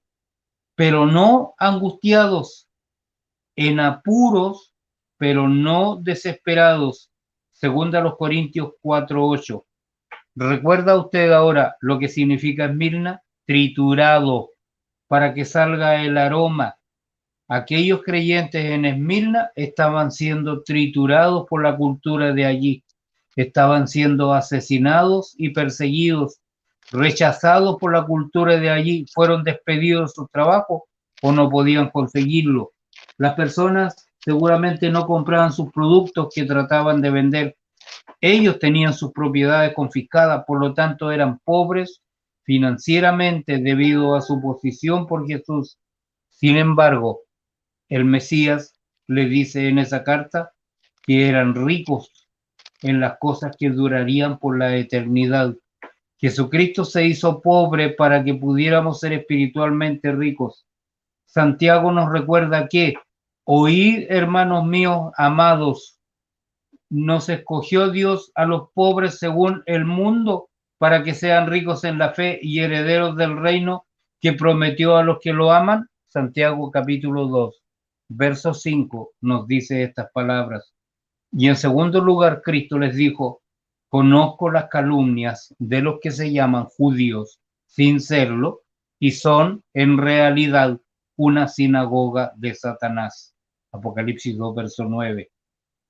pero no angustiados, en apuros, pero no desesperados. Segunda a los Corintios 4:8. ¿Recuerda usted ahora lo que significa Esmirna? Triturado, para que salga el aroma. Aquellos creyentes en Esmirna estaban siendo triturados por la cultura de allí, estaban siendo asesinados y perseguidos, rechazados por la cultura de allí, fueron despedidos de su trabajo o no podían conseguirlo. Las personas seguramente no compraban sus productos que trataban de vender. Ellos tenían sus propiedades confiscadas, por lo tanto eran pobres financieramente debido a su posición por Jesús. Sin embargo, el Mesías le dice en esa carta que eran ricos en las cosas que durarían por la eternidad. Jesucristo se hizo pobre para que pudiéramos ser espiritualmente ricos. Santiago nos recuerda que, oíd, hermanos míos amados, nos escogió Dios a los pobres según el mundo para que sean ricos en la fe y herederos del reino que prometió a los que lo aman. Santiago capítulo 2, verso 5 nos dice estas palabras. Y en segundo lugar, Cristo les dijo, conozco las calumnias de los que se llaman judíos sin serlo y son en realidad una sinagoga de Satanás. Apocalipsis 2, verso 9.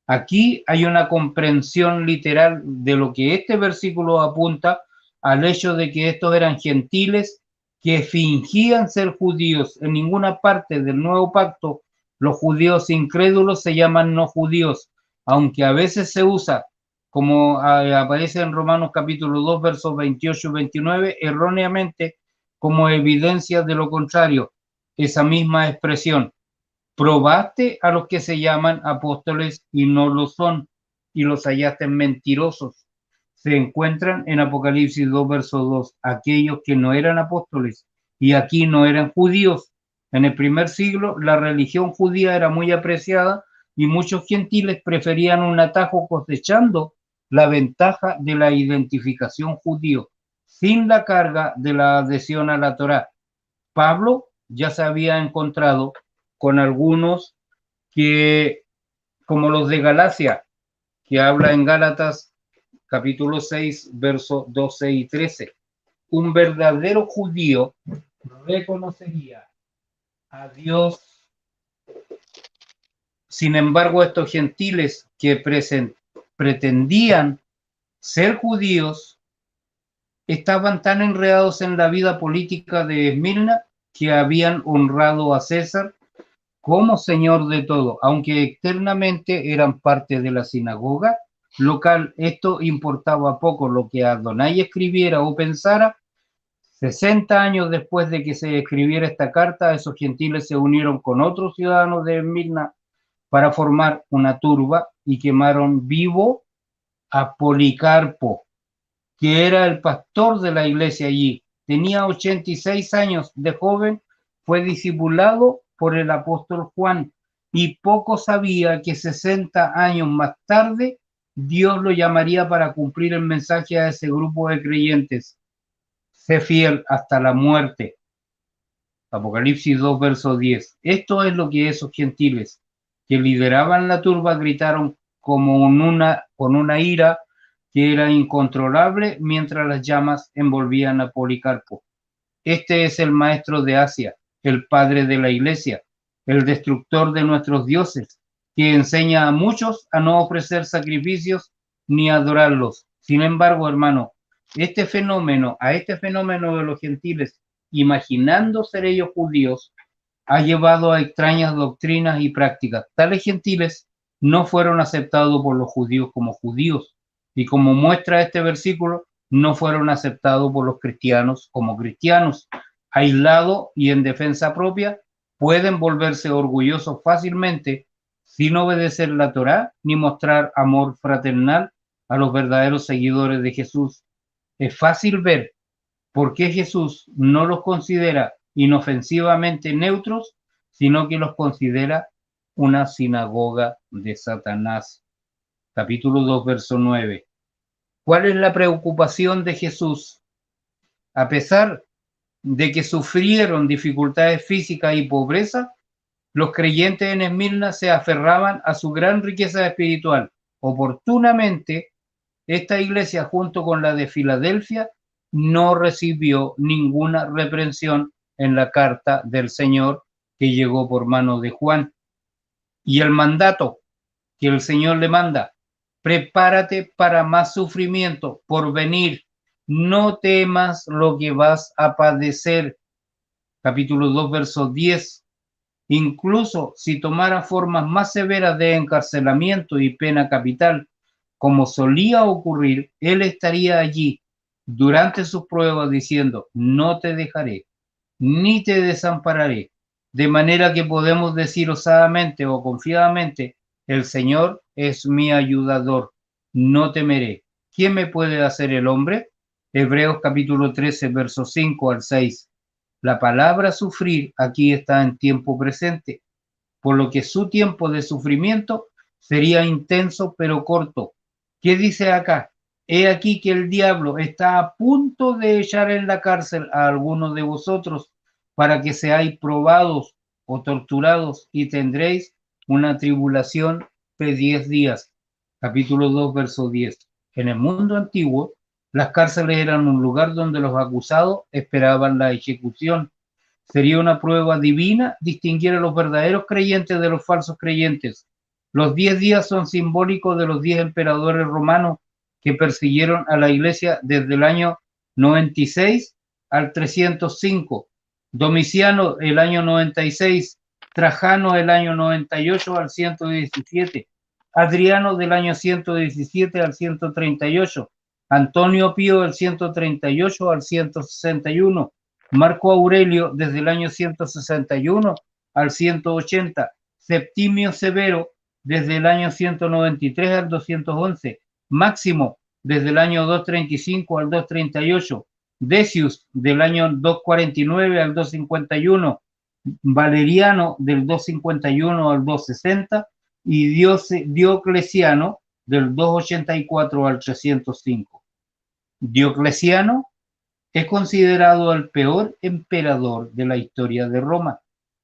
Aquí hay una comprensión literal de lo que este versículo apunta al hecho de que estos eran gentiles que fingían ser judíos. En ninguna parte del Nuevo Pacto los judíos incrédulos se llaman no judíos, aunque a veces se usa, como aparece en Romanos capítulo 2, versos 28 y 29, erróneamente como evidencia de lo contrario, esa misma expresión. Probaste a los que se llaman apóstoles y no lo son, y los hallaste mentirosos. Se encuentran en Apocalipsis 2, verso 2, aquellos que no eran apóstoles y aquí no eran judíos. En el primer siglo, la religión judía era muy apreciada y muchos gentiles preferían un atajo cosechando la ventaja de la identificación judío, sin la carga de la adhesión a la Torá. Pablo ya se había encontrado con algunos que, como los de Galacia, que habla en Gálatas capítulo 6, versos 12 y 13. Un verdadero judío reconocería a Dios. Sin embargo, estos gentiles que pretendían ser judíos estaban tan enredados en la vida política de Esmirna que habían honrado a César como señor de todo, aunque externamente eran parte de la sinagoga local. Esto importaba poco. Lo que Adonai escribiera o pensara. 60 años después de que se escribiera esta carta, esos gentiles se unieron con otros ciudadanos de Esmirna para formar una turba y quemaron vivo a Policarpo, que era el pastor de la iglesia allí. Tenía 86 años de joven, fue discipulado por el apóstol Juan y poco sabía que 60 años más tarde Dios lo llamaría para cumplir el mensaje a ese grupo de creyentes. Sé fiel hasta la muerte. Apocalipsis 2, verso 10. Esto es lo que esos gentiles que lideraban la turba gritaron como con una ira que era incontrolable mientras las llamas envolvían a Policarpo. Este es el maestro de Asia, el padre de la iglesia, el destructor de nuestros dioses, que enseña a muchos a no ofrecer sacrificios ni adorarlos. Sin embargo, hermano, a este fenómeno de los gentiles, imaginando ser ellos judíos, ha llevado a extrañas doctrinas y prácticas. Tales gentiles no fueron aceptados por los judíos como judíos, y como muestra este versículo, no fueron aceptados por los cristianos como cristianos. Aislados y en defensa propia, pueden volverse orgullosos fácilmente sin obedecer la Torá ni mostrar amor fraternal a los verdaderos seguidores de Jesús. Es fácil ver por qué Jesús no los considera inofensivamente neutros, sino que los considera una sinagoga de Satanás. Capítulo 2, verso 9. ¿Cuál es la preocupación de Jesús? A pesar de que sufrieron dificultades físicas y pobreza, los creyentes en Esmirna se aferraban a su gran riqueza espiritual. Oportunamente, esta iglesia, junto con la de Filadelfia, no recibió ninguna reprensión en la carta del Señor que llegó por mano de Juan. Y el mandato que el Señor le manda: prepárate para más sufrimiento por venir, no temas lo que vas a padecer. Capítulo 2, verso 10. Incluso si tomara formas más severas de encarcelamiento y pena capital, como solía ocurrir, él estaría allí durante sus pruebas diciendo: no te dejaré, ni te desampararé. De manera que podemos decir osadamente o confiadamente: el Señor es mi ayudador, no temeré. ¿Quién me puede hacer el hombre? Hebreos capítulo 13, versos 5 al 6. La palabra sufrir aquí está en tiempo presente, por lo que su tiempo de sufrimiento sería intenso pero corto. ¿Qué dice acá? He aquí que el diablo está a punto de echar en la cárcel a algunos de vosotros para que seáis probados o torturados y tendréis una tribulación de 10 días. Capítulo 2, verso 10. En el mundo antiguo, las cárceles eran un lugar donde los acusados esperaban la ejecución. Sería una prueba divina distinguir a los verdaderos creyentes de los falsos creyentes. Los 10 días son simbólicos de los 10 emperadores romanos que persiguieron a la iglesia desde el año 96 al 305. Domiciano el año 96, Trajano el año 98 al 117, Adriano del año 117 al 138, Antonio Pío del 138 al 161, Marco Aurelio desde el año 161 al 180, Septimio Severo desde el año 193 al 211, Máximo desde el año 235 al 238, Decius del año 249 al 251, Valeriano del 251 al 260 y Diocleciano del 284 al 305. Diocleciano es considerado el peor emperador de la historia de Roma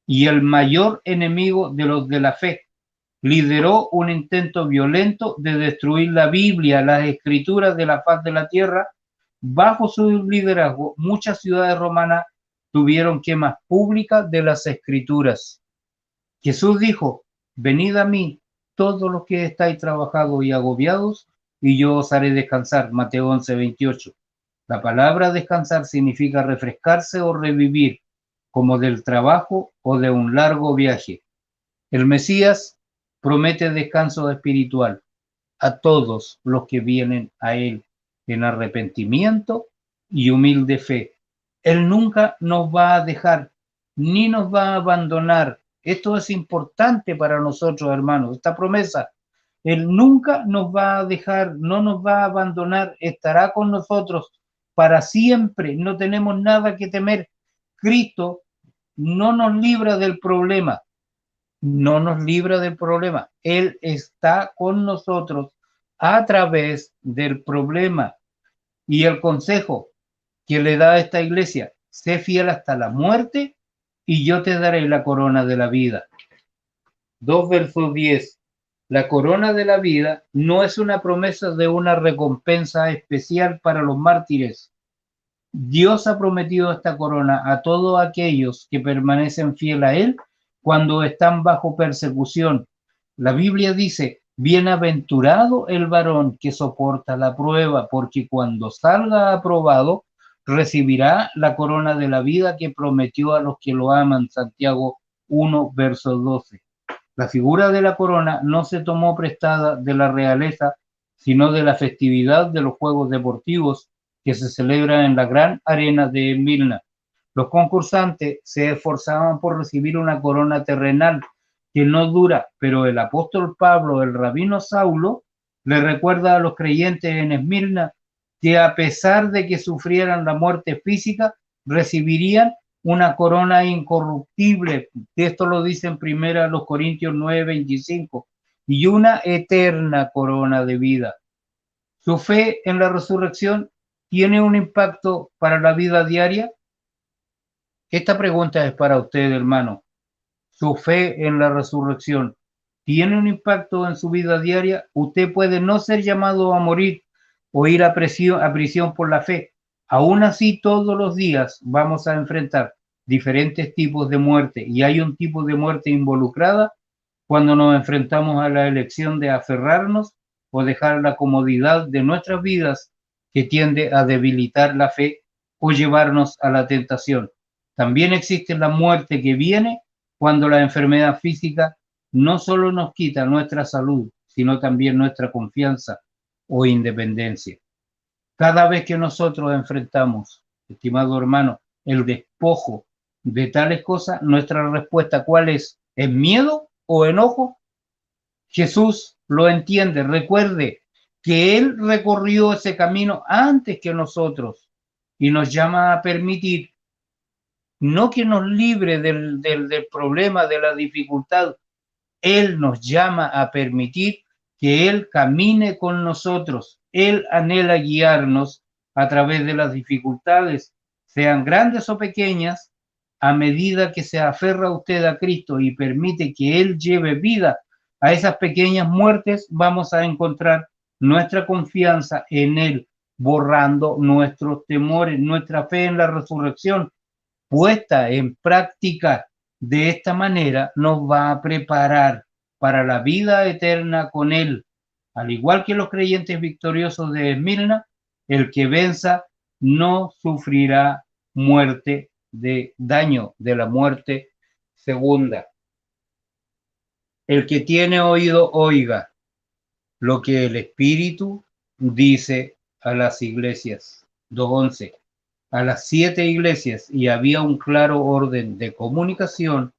y el mayor enemigo de los de la fe. Lideró un intento violento de destruir la Biblia, las escrituras de la faz de la tierra. Bajo su liderazgo, muchas ciudades romanas tuvieron quemas públicas de las escrituras. Jesús dijo: venid a mí, todos los que estáis trabajados y agobiados, y yo os haré descansar. Mateo 11, 28. La palabra descansar significa refrescarse o revivir, como del trabajo o de un largo viaje. El Mesías promete descanso espiritual a todos los que vienen a Él en arrepentimiento y humilde fe. Él nunca nos va a dejar ni nos va a abandonar. Esto es importante para nosotros, hermanos, esta promesa. Él nunca nos va a dejar, no nos va a abandonar, estará con nosotros para siempre. No tenemos nada que temer. Cristo no nos libra del problema. No nos libra del problema. Él está con nosotros a través del problema. Y el consejo que le da a esta iglesia: sé fiel hasta la muerte y yo te daré la corona de la vida. 2 versos 10. La corona de la vida no es una promesa de una recompensa especial para los mártires. Dios ha prometido esta corona a todos aquellos que permanecen fieles a Él cuando están bajo persecución. La Biblia dice: bienaventurado el varón que soporta la prueba, porque cuando salga aprobado, recibirá la corona de la vida que prometió a los que lo aman. Santiago 1, verso 12. La figura de la corona no se tomó prestada de la realeza, sino de la festividad de los Juegos Deportivos que se celebran en la gran arena de Vilna. Los concursantes se esforzaban por recibir una corona terrenal que no dura, pero el apóstol Pablo, el rabino Saulo, le recuerda a los creyentes en Esmirna que a pesar de que sufrieran la muerte física, recibirían una corona incorruptible. Esto lo dice en 1 Corintios 9:25, y una eterna corona de vida. Su fe en la resurrección tiene un impacto para la vida diaria. Esta pregunta es para usted, hermano. ¿Su fe en la resurrección tiene un impacto en su vida diaria? Usted puede no ser llamado a morir o ir a prisión por la fe. Aún así, todos los días vamos a enfrentar diferentes tipos de muerte, y hay un tipo de muerte involucrada cuando nos enfrentamos a la elección de aferrarnos o dejar la comodidad de nuestras vidas, que tiende a debilitar la fe o llevarnos a la tentación. También existe la muerte que viene cuando la enfermedad física no solo nos quita nuestra salud, sino también nuestra confianza o independencia. Cada vez que nosotros enfrentamos, estimado hermano, el despojo de tales cosas, nuestra respuesta, ¿cuál es? ¿Es miedo o enojo? Jesús lo entiende. Recuerde que Él recorrió ese camino antes que nosotros y nos llama a permitir, no que nos libre del problema, de la dificultad. Él nos llama a permitir que Él camine con nosotros. Él anhela guiarnos a través de las dificultades, sean grandes o pequeñas, a medida que se aferra usted a Cristo y permite que Él lleve vida a esas pequeñas muertes, vamos a encontrar nuestra confianza en Él, borrando nuestros temores, nuestra fe en la resurrección, puesta en práctica de esta manera, nos va a preparar para la vida eterna con Él. Al igual que los creyentes victoriosos de Esmirna, el que venza no sufrirá muerte de daño de la muerte segunda. El que tiene oído, oiga lo que el Espíritu dice a las iglesias. 2:11. A las 7 iglesias, y había un claro orden de comunicación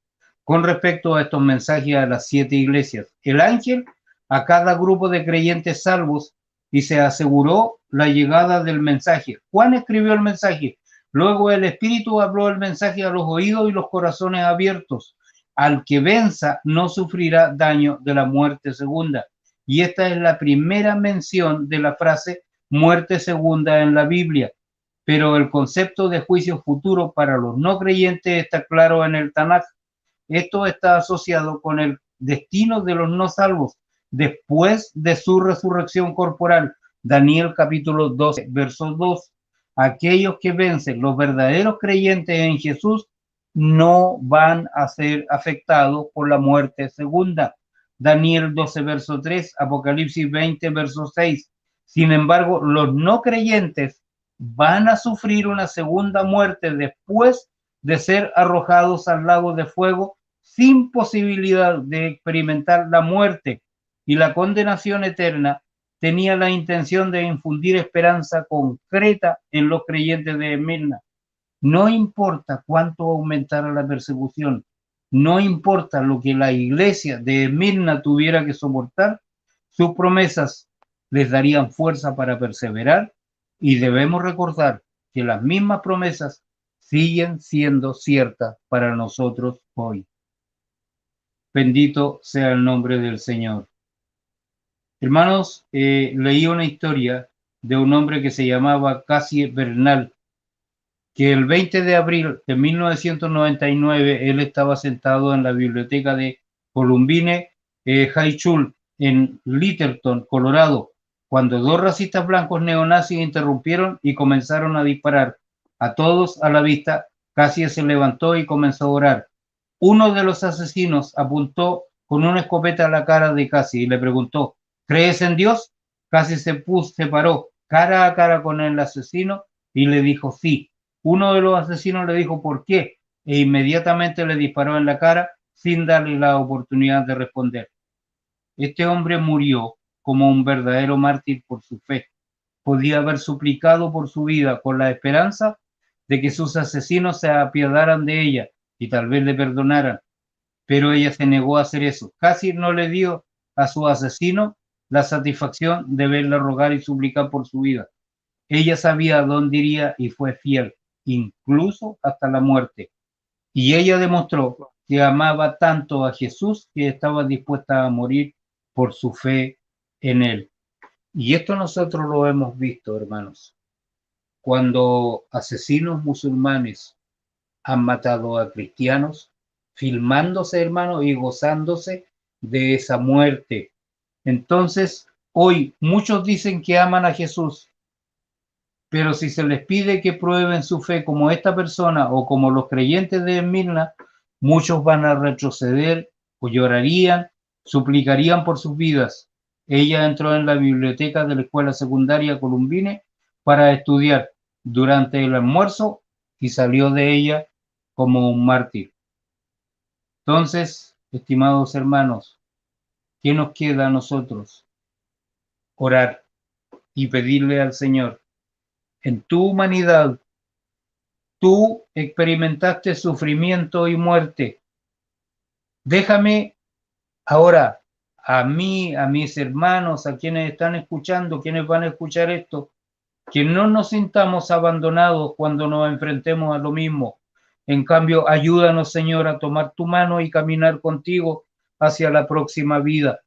con respecto a estos mensajes a las 7 iglesias. El ángel a cada grupo de creyentes salvos, y se aseguró la llegada del mensaje. Juan escribió el mensaje. Luego el Espíritu habló el mensaje a los oídos y los corazones abiertos. Al que venza no sufrirá daño de la muerte segunda. Y esta es la primera mención de la frase muerte segunda en la Biblia. Pero el concepto de juicio futuro para los no creyentes está claro en el Tanaj. Esto está asociado con el destino de los no salvos después de su resurrección corporal. Daniel capítulo 12, verso 2. Aquellos que vencen, los verdaderos creyentes en Jesús, no van a ser afectados por la muerte segunda. Daniel 12, verso 3, Apocalipsis 20, verso 6. Sin embargo, los no creyentes van a sufrir una segunda muerte después de ser arrojados al lago de fuego sin posibilidad de experimentar la muerte, y la condenación eterna tenía la intención de infundir esperanza concreta en los creyentes de Esmirna. No importa cuánto aumentara la persecución, no importa lo que la iglesia de Esmirna tuviera que soportar, sus promesas les darían fuerza para perseverar, y debemos recordar que las mismas promesas siguen siendo ciertas para nosotros hoy. Bendito sea el nombre del Señor. Hermanos, leí una historia de un hombre que se llamaba Cassie Bernal, que el 20 de abril de 1999 él estaba sentado en la biblioteca de Columbine High School en Littleton, Colorado, cuando dos racistas blancos neonazis interrumpieron y comenzaron a disparar a todos a la vista. Cassie se levantó y comenzó a orar. Uno de los asesinos apuntó con una escopeta a la cara de Cassie y le preguntó: ¿crees en Dios? Cassie se paró cara a cara con el asesino y le dijo sí. Uno de los asesinos le dijo ¿por qué? E inmediatamente le disparó en la cara sin darle la oportunidad de responder. Este hombre murió como un verdadero mártir por su fe. Podía haber suplicado por su vida con la esperanza de que sus asesinos se apiadaran de ella y tal vez le perdonaran, pero ella se negó a hacer eso. Casi no le dio a su asesino la satisfacción de verle rogar y suplicar por su vida. Ella sabía a dónde iría y fue fiel, incluso hasta la muerte. Y ella demostró que amaba tanto a Jesús que estaba dispuesta a morir por su fe en él. Y esto nosotros lo hemos visto, hermanos, cuando asesinos musulmanes han matado a cristianos, filmándose, hermanos, y gozándose de esa muerte. Entonces, hoy muchos dicen que aman a Jesús, Pero si se les pide que prueben su fe como esta persona o como los creyentes de Esmirna, muchos van a retroceder o llorarían, suplicarían por sus vidas. Ella entró en la biblioteca de la escuela secundaria Columbine para estudiar durante el almuerzo y salió de ella como un mártir. Entonces, estimados hermanos, ¿qué nos queda a nosotros? Orar y pedirle al Señor, en tu humanidad, tú experimentaste sufrimiento y muerte. Déjame ahora a mí, a mis hermanos, a quienes están escuchando, quienes van a escuchar esto, que no nos sintamos abandonados cuando nos enfrentemos a lo mismo. En cambio, ayúdanos, Señor, a tomar tu mano y caminar contigo hacia la próxima vida.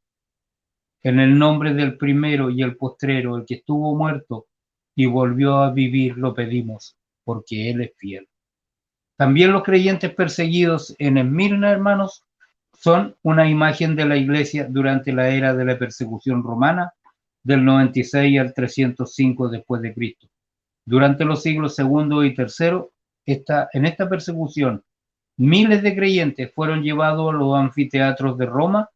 En el nombre del primero y el postrero, el que estuvo muerto y volvió a vivir, lo pedimos, porque Él es fiel. También los creyentes perseguidos en Esmirna, hermanos, son una imagen de la iglesia durante la era de la persecución romana del 96 al 305 después de Cristo. Durante los siglos segundo y tercero, en esta persecución, miles de creyentes fueron llevados a los anfiteatros de Roma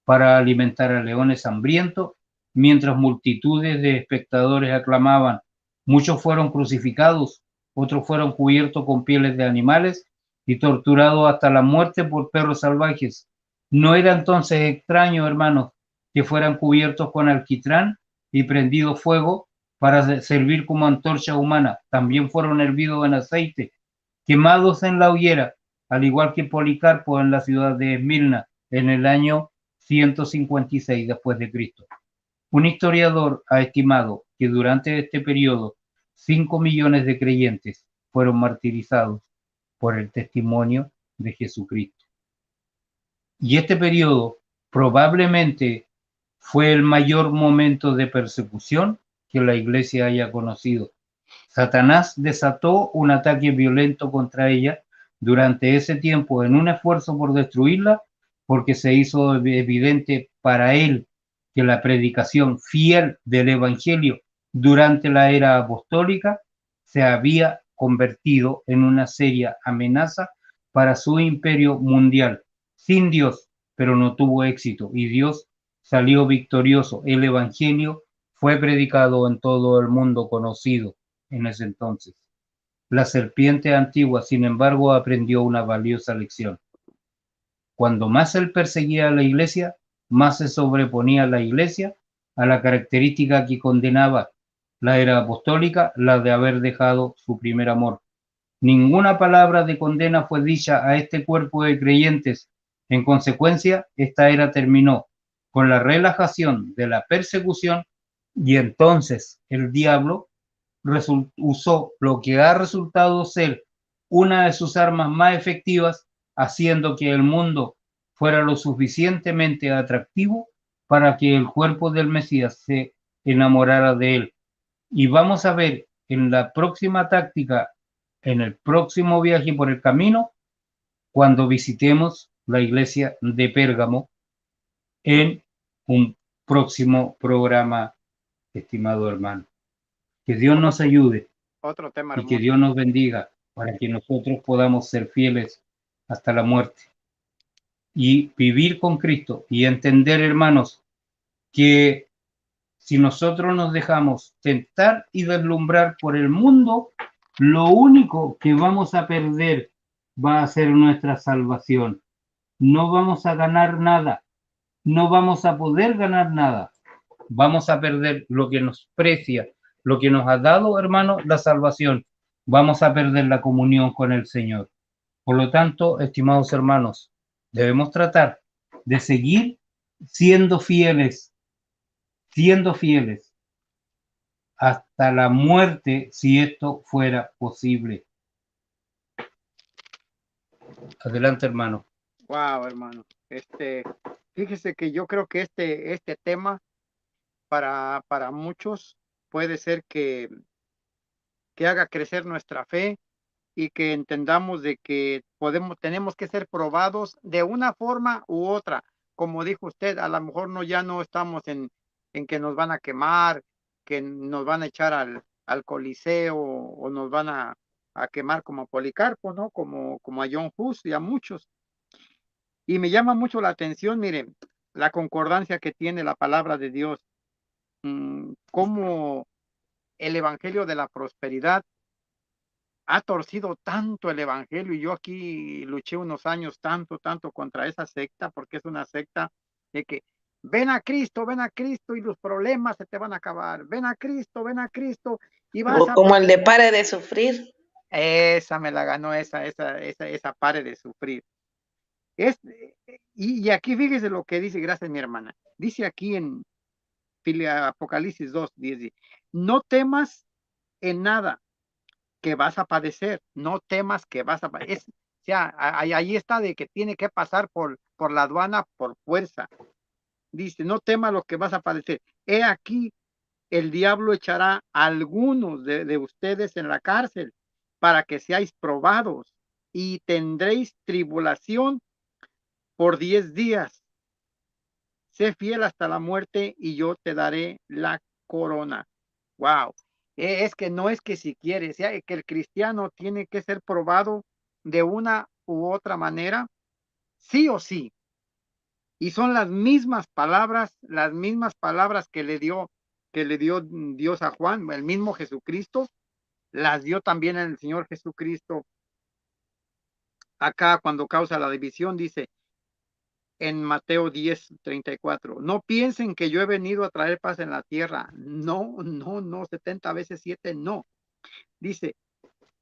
para alimentar a leones hambrientos, mientras multitudes de espectadores aclamaban. Muchos fueron crucificados, otros fueron cubiertos con pieles de animales y torturados hasta la muerte por perros salvajes. No era entonces extraño, hermanos, que fueran cubiertos con alquitrán y prendido fuego para servir como antorcha humana. También fueron hervidos en aceite, quemados en la hoguera, al igual que Policarpo en la ciudad de Esmirna en el año 156 después de Cristo. Un historiador ha estimado que durante este periodo 5 millones de creyentes fueron martirizados por el testimonio de Jesucristo. Y este periodo probablemente fue el mayor momento de persecución que la iglesia haya conocido. Satanás desató un ataque violento contra ella durante ese tiempo en un esfuerzo por destruirla, porque se hizo evidente para él que la predicación fiel del Evangelio durante la era apostólica se había convertido en una seria amenaza para su imperio mundial. Sin Dios, pero no tuvo éxito y Dios salió victorioso. El Evangelio fue predicado en todo el mundo conocido en ese entonces. La serpiente antigua, sin embargo, aprendió una valiosa lección. Cuando más él perseguía a la iglesia, más se sobreponía la iglesia a la característica que condenaba la era apostólica, la de haber dejado su primer amor. Ninguna palabra de condena fue dicha a este cuerpo de creyentes. En consecuencia, esta era terminó con la relajación de la persecución y entonces el diablo usó lo que ha resultado ser una de sus armas más efectivas, haciendo que el mundo fuera lo suficientemente atractivo para que el cuerpo del Mesías se enamorara de él. Y vamos a ver en la próxima táctica, en el próximo viaje por el camino, cuando visitemos la iglesia de Pérgamo en un próximo programa, estimado hermano. Que Dios nos ayude Otro tema y hermoso. que Dios nos bendiga para que nosotros podamos ser fieles hasta la muerte y vivir con Cristo y entender, hermanos, que si nosotros nos dejamos tentar y deslumbrar por el mundo, lo único que vamos a perder va a ser nuestra salvación. No vamos a ganar nada, no vamos a poder ganar nada. Vamos a perder lo que nos precia, lo que nos ha dado, hermano, la salvación. Vamos a perder la comunión con el Señor. Por lo tanto, estimados hermanos, debemos tratar de seguir siendo fieles hasta la muerte, si esto fuera posible. Adelante, hermano. Wow, hermano. Fíjese que yo creo que este tema para muchos puede ser que haga crecer nuestra fe y que entendamos de que tenemos que ser probados de una forma u otra. Como dijo usted, a lo mejor ya no estamos en que nos van a quemar, que nos van a echar al Coliseo o nos van a quemar como a Policarpo, ¿no? Como a John Hus y a muchos. Y me llama mucho la atención, miren, la concordancia que tiene la palabra de Dios, cómo el evangelio de la prosperidad ha torcido tanto el evangelio, y yo aquí luché unos años tanto contra esa secta, porque es una secta de que ven a Cristo y los problemas se te van a acabar, ven a Cristo y vas O a... como el de pare de sufrir. Esa me la ganó, esa pare de sufrir. Y aquí fíjese lo que dice, gracias mi hermana, dice aquí en Apocalipsis 2:10, no temas en nada que vas a padecer, no temas que vas a padecer. O sea, ahí está de que tiene que pasar por la aduana por fuerza. Dice, no temas lo que vas a padecer. He aquí, el diablo echará a algunos de ustedes en la cárcel para que seáis probados y tendréis tribulación por 10 días. Sé fiel hasta la muerte y yo te daré la corona. Wow. Es que no es que si quieres, que el cristiano tiene que ser probado de una u otra manera, sí o sí. Y son las mismas palabras que le dio Dios a Juan, el mismo Jesucristo, las dio también el Señor Jesucristo. Acá cuando causa la división dice en Mateo 10:34, no piensen que yo he venido a traer paz en la tierra. No, 70 veces 7, no. Dice,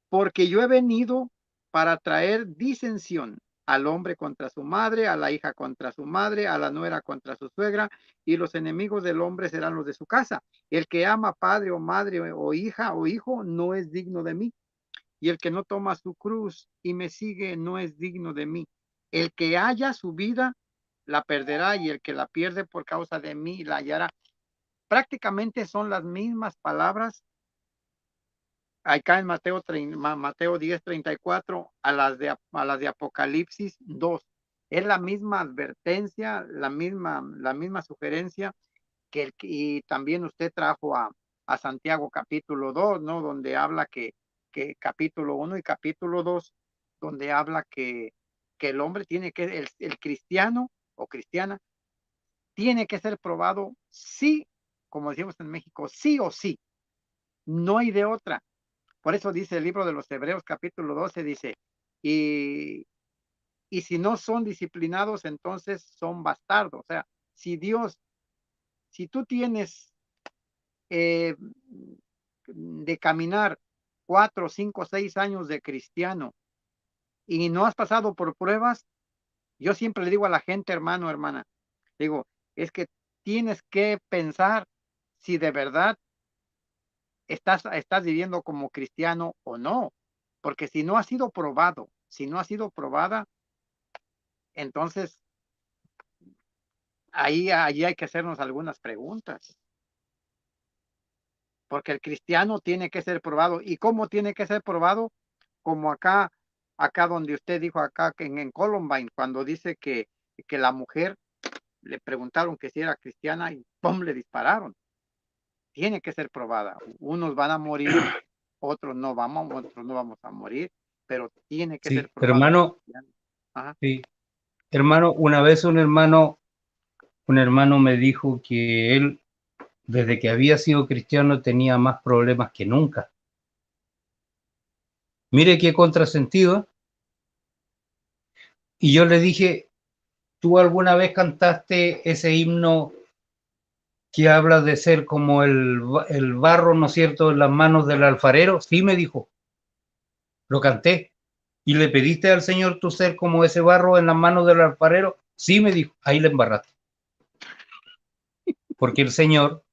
porque yo he venido para traer disensión al hombre contra su madre, a la hija contra su madre, a la nuera contra su suegra, y los enemigos del hombre serán los de su casa. El que ama padre o madre o hija o hijo no es digno de mí. Y el que no toma su cruz y me sigue no es digno de mí. El que haya su vida la perderá, y el que la pierde por causa de mí la hallará. Prácticamente son las mismas palabras acá en Mateo 10:34 a las de Apocalipsis 2. Es la misma advertencia, la misma sugerencia y también usted trajo a Santiago capítulo 2, ¿no? Donde habla que capítulo 1 y capítulo 2, donde habla que el hombre tiene que, el cristiano o cristiana, tiene que ser probado sí, como decimos en México, sí o sí. No hay de otra. Por eso dice el libro de los Hebreos capítulo 12, dice, y si no son disciplinados, entonces son bastardos. O sea, si tú tienes de caminar 4, 5, 6 años de cristiano y no has pasado por pruebas, yo siempre le digo a la gente, hermano, hermana, digo, es que tienes que pensar si de verdad estás viviendo como cristiano o no, porque si no ha sido probado, si no ha sido probada, entonces ahí hay que hacernos algunas preguntas, porque el cristiano tiene que ser probado. ¿Y cómo tiene que ser probado? Como acá donde usted dijo, acá en Columbine, cuando dice que la mujer le preguntaron que si era cristiana y ¡pum!, le dispararon. Tiene que ser probada. Unos van a morir, otros no vamos a morir, pero tiene que ser probada. Hermano, sí, hermano, una vez un hermano me dijo que él, desde que había sido cristiano, tenía más problemas que nunca. Mire qué contrasentido. Y yo le dije, ¿tú alguna vez cantaste ese himno que habla de ser como el barro, ¿no es cierto?, en las manos del alfarero? Sí, me dijo. Lo canté. ¿Y le pediste al Señor tu ser como ese barro en las manos del alfarero? Sí, me dijo. Ahí le embarraste. Porque el Señor,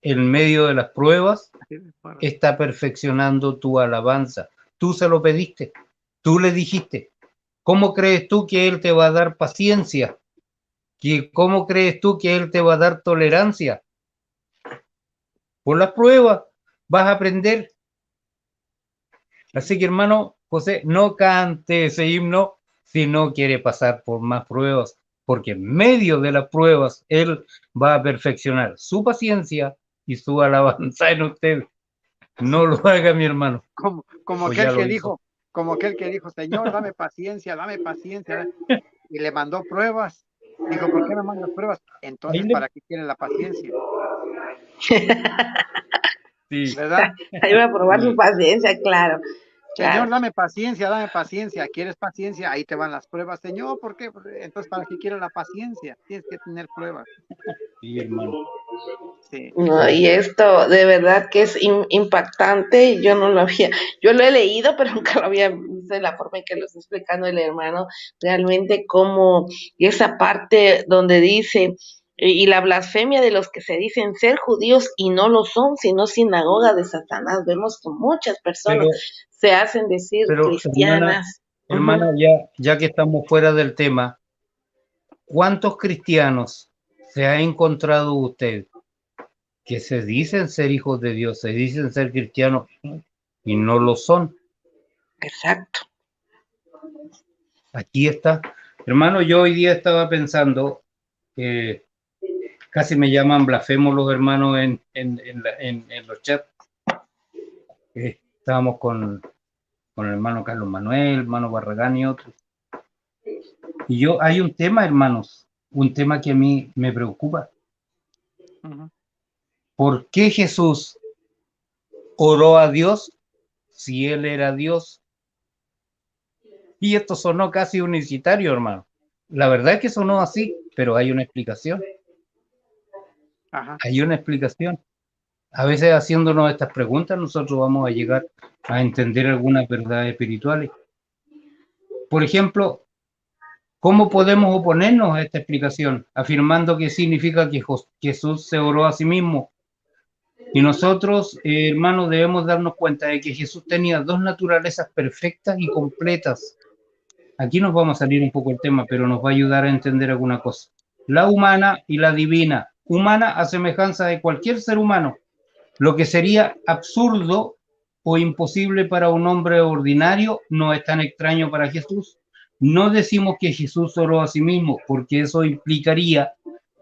en medio de las pruebas, está perfeccionando tu alabanza. Tú se lo pediste. Tú le dijiste. ¿Cómo crees tú que Él te va a dar paciencia? ¿Cómo crees tú que Él te va a dar tolerancia? Por las pruebas vas a aprender. Así que, hermano José, no cante ese himno si no quiere pasar por más pruebas, porque en medio de las pruebas Él va a perfeccionar su paciencia y su alabanza en usted. No lo haga, mi hermano. Como Pues aquel ya lo que hizo. dijo, como aquel que dijo, Señor, dame paciencia, y le mandó pruebas. Dijo, ¿por qué me mandas pruebas? Ahí Entonces, le- ¿para qué quiere la paciencia? Sí, ¿Verdad? Ahí va a probar su sí. paciencia, claro. Señor, Claro. dame paciencia. ¿Quieres paciencia? Ahí te van las pruebas. Señor, ¿por qué? Entonces, ¿para qué quiere la paciencia? Tienes que tener pruebas. Sí, hermano. Sí. No, y esto de verdad que es impactante. Yo no lo había, yo lo he leído, pero nunca lo había visto de la forma en que lo está explicando el hermano. Realmente como esa parte donde dice, y la blasfemia de los que se dicen ser judíos y no lo son, sino sinagoga de Satanás. Vemos que muchas personas Pero, se hacen decir hermana, cristianas. hermana, Ujú. ya que estamos fuera del tema, ¿cuántos cristianos se ha encontrado usted que se dicen ser hijos de Dios, se dicen ser cristianos y no lo son? Exacto. Aquí está. Hermano, yo hoy día estaba pensando, casi me llaman blasfemos los hermanos en los chats. Estábamos con el hermano Carlos Manuel, hermano Barragán y otros. Y hay un tema, hermanos, un tema que a mí me preocupa. Ujú. ¿Por qué Jesús oró a Dios si él era Dios? Y esto sonó casi unicitario, hermano. La verdad es que sonó así, pero hay una explicación. Ajá. Hay una explicación. A veces haciéndonos estas preguntas nosotros vamos a llegar a entender algunas verdades espirituales. Por ejemplo, ¿cómo podemos oponernos a esta explicación afirmando que significa que Jesús se oró a sí mismo? Y nosotros, hermanos, debemos darnos cuenta de que Jesús tenía dos naturalezas perfectas y completas. Aquí nos vamos a salir un poco el tema, pero nos va a ayudar a entender alguna cosa. La humana y la divina. Humana a semejanza de cualquier ser humano, lo que sería absurdo o imposible para un hombre ordinario no es tan extraño para Jesús. No decimos que Jesús oró a sí mismo, porque eso implicaría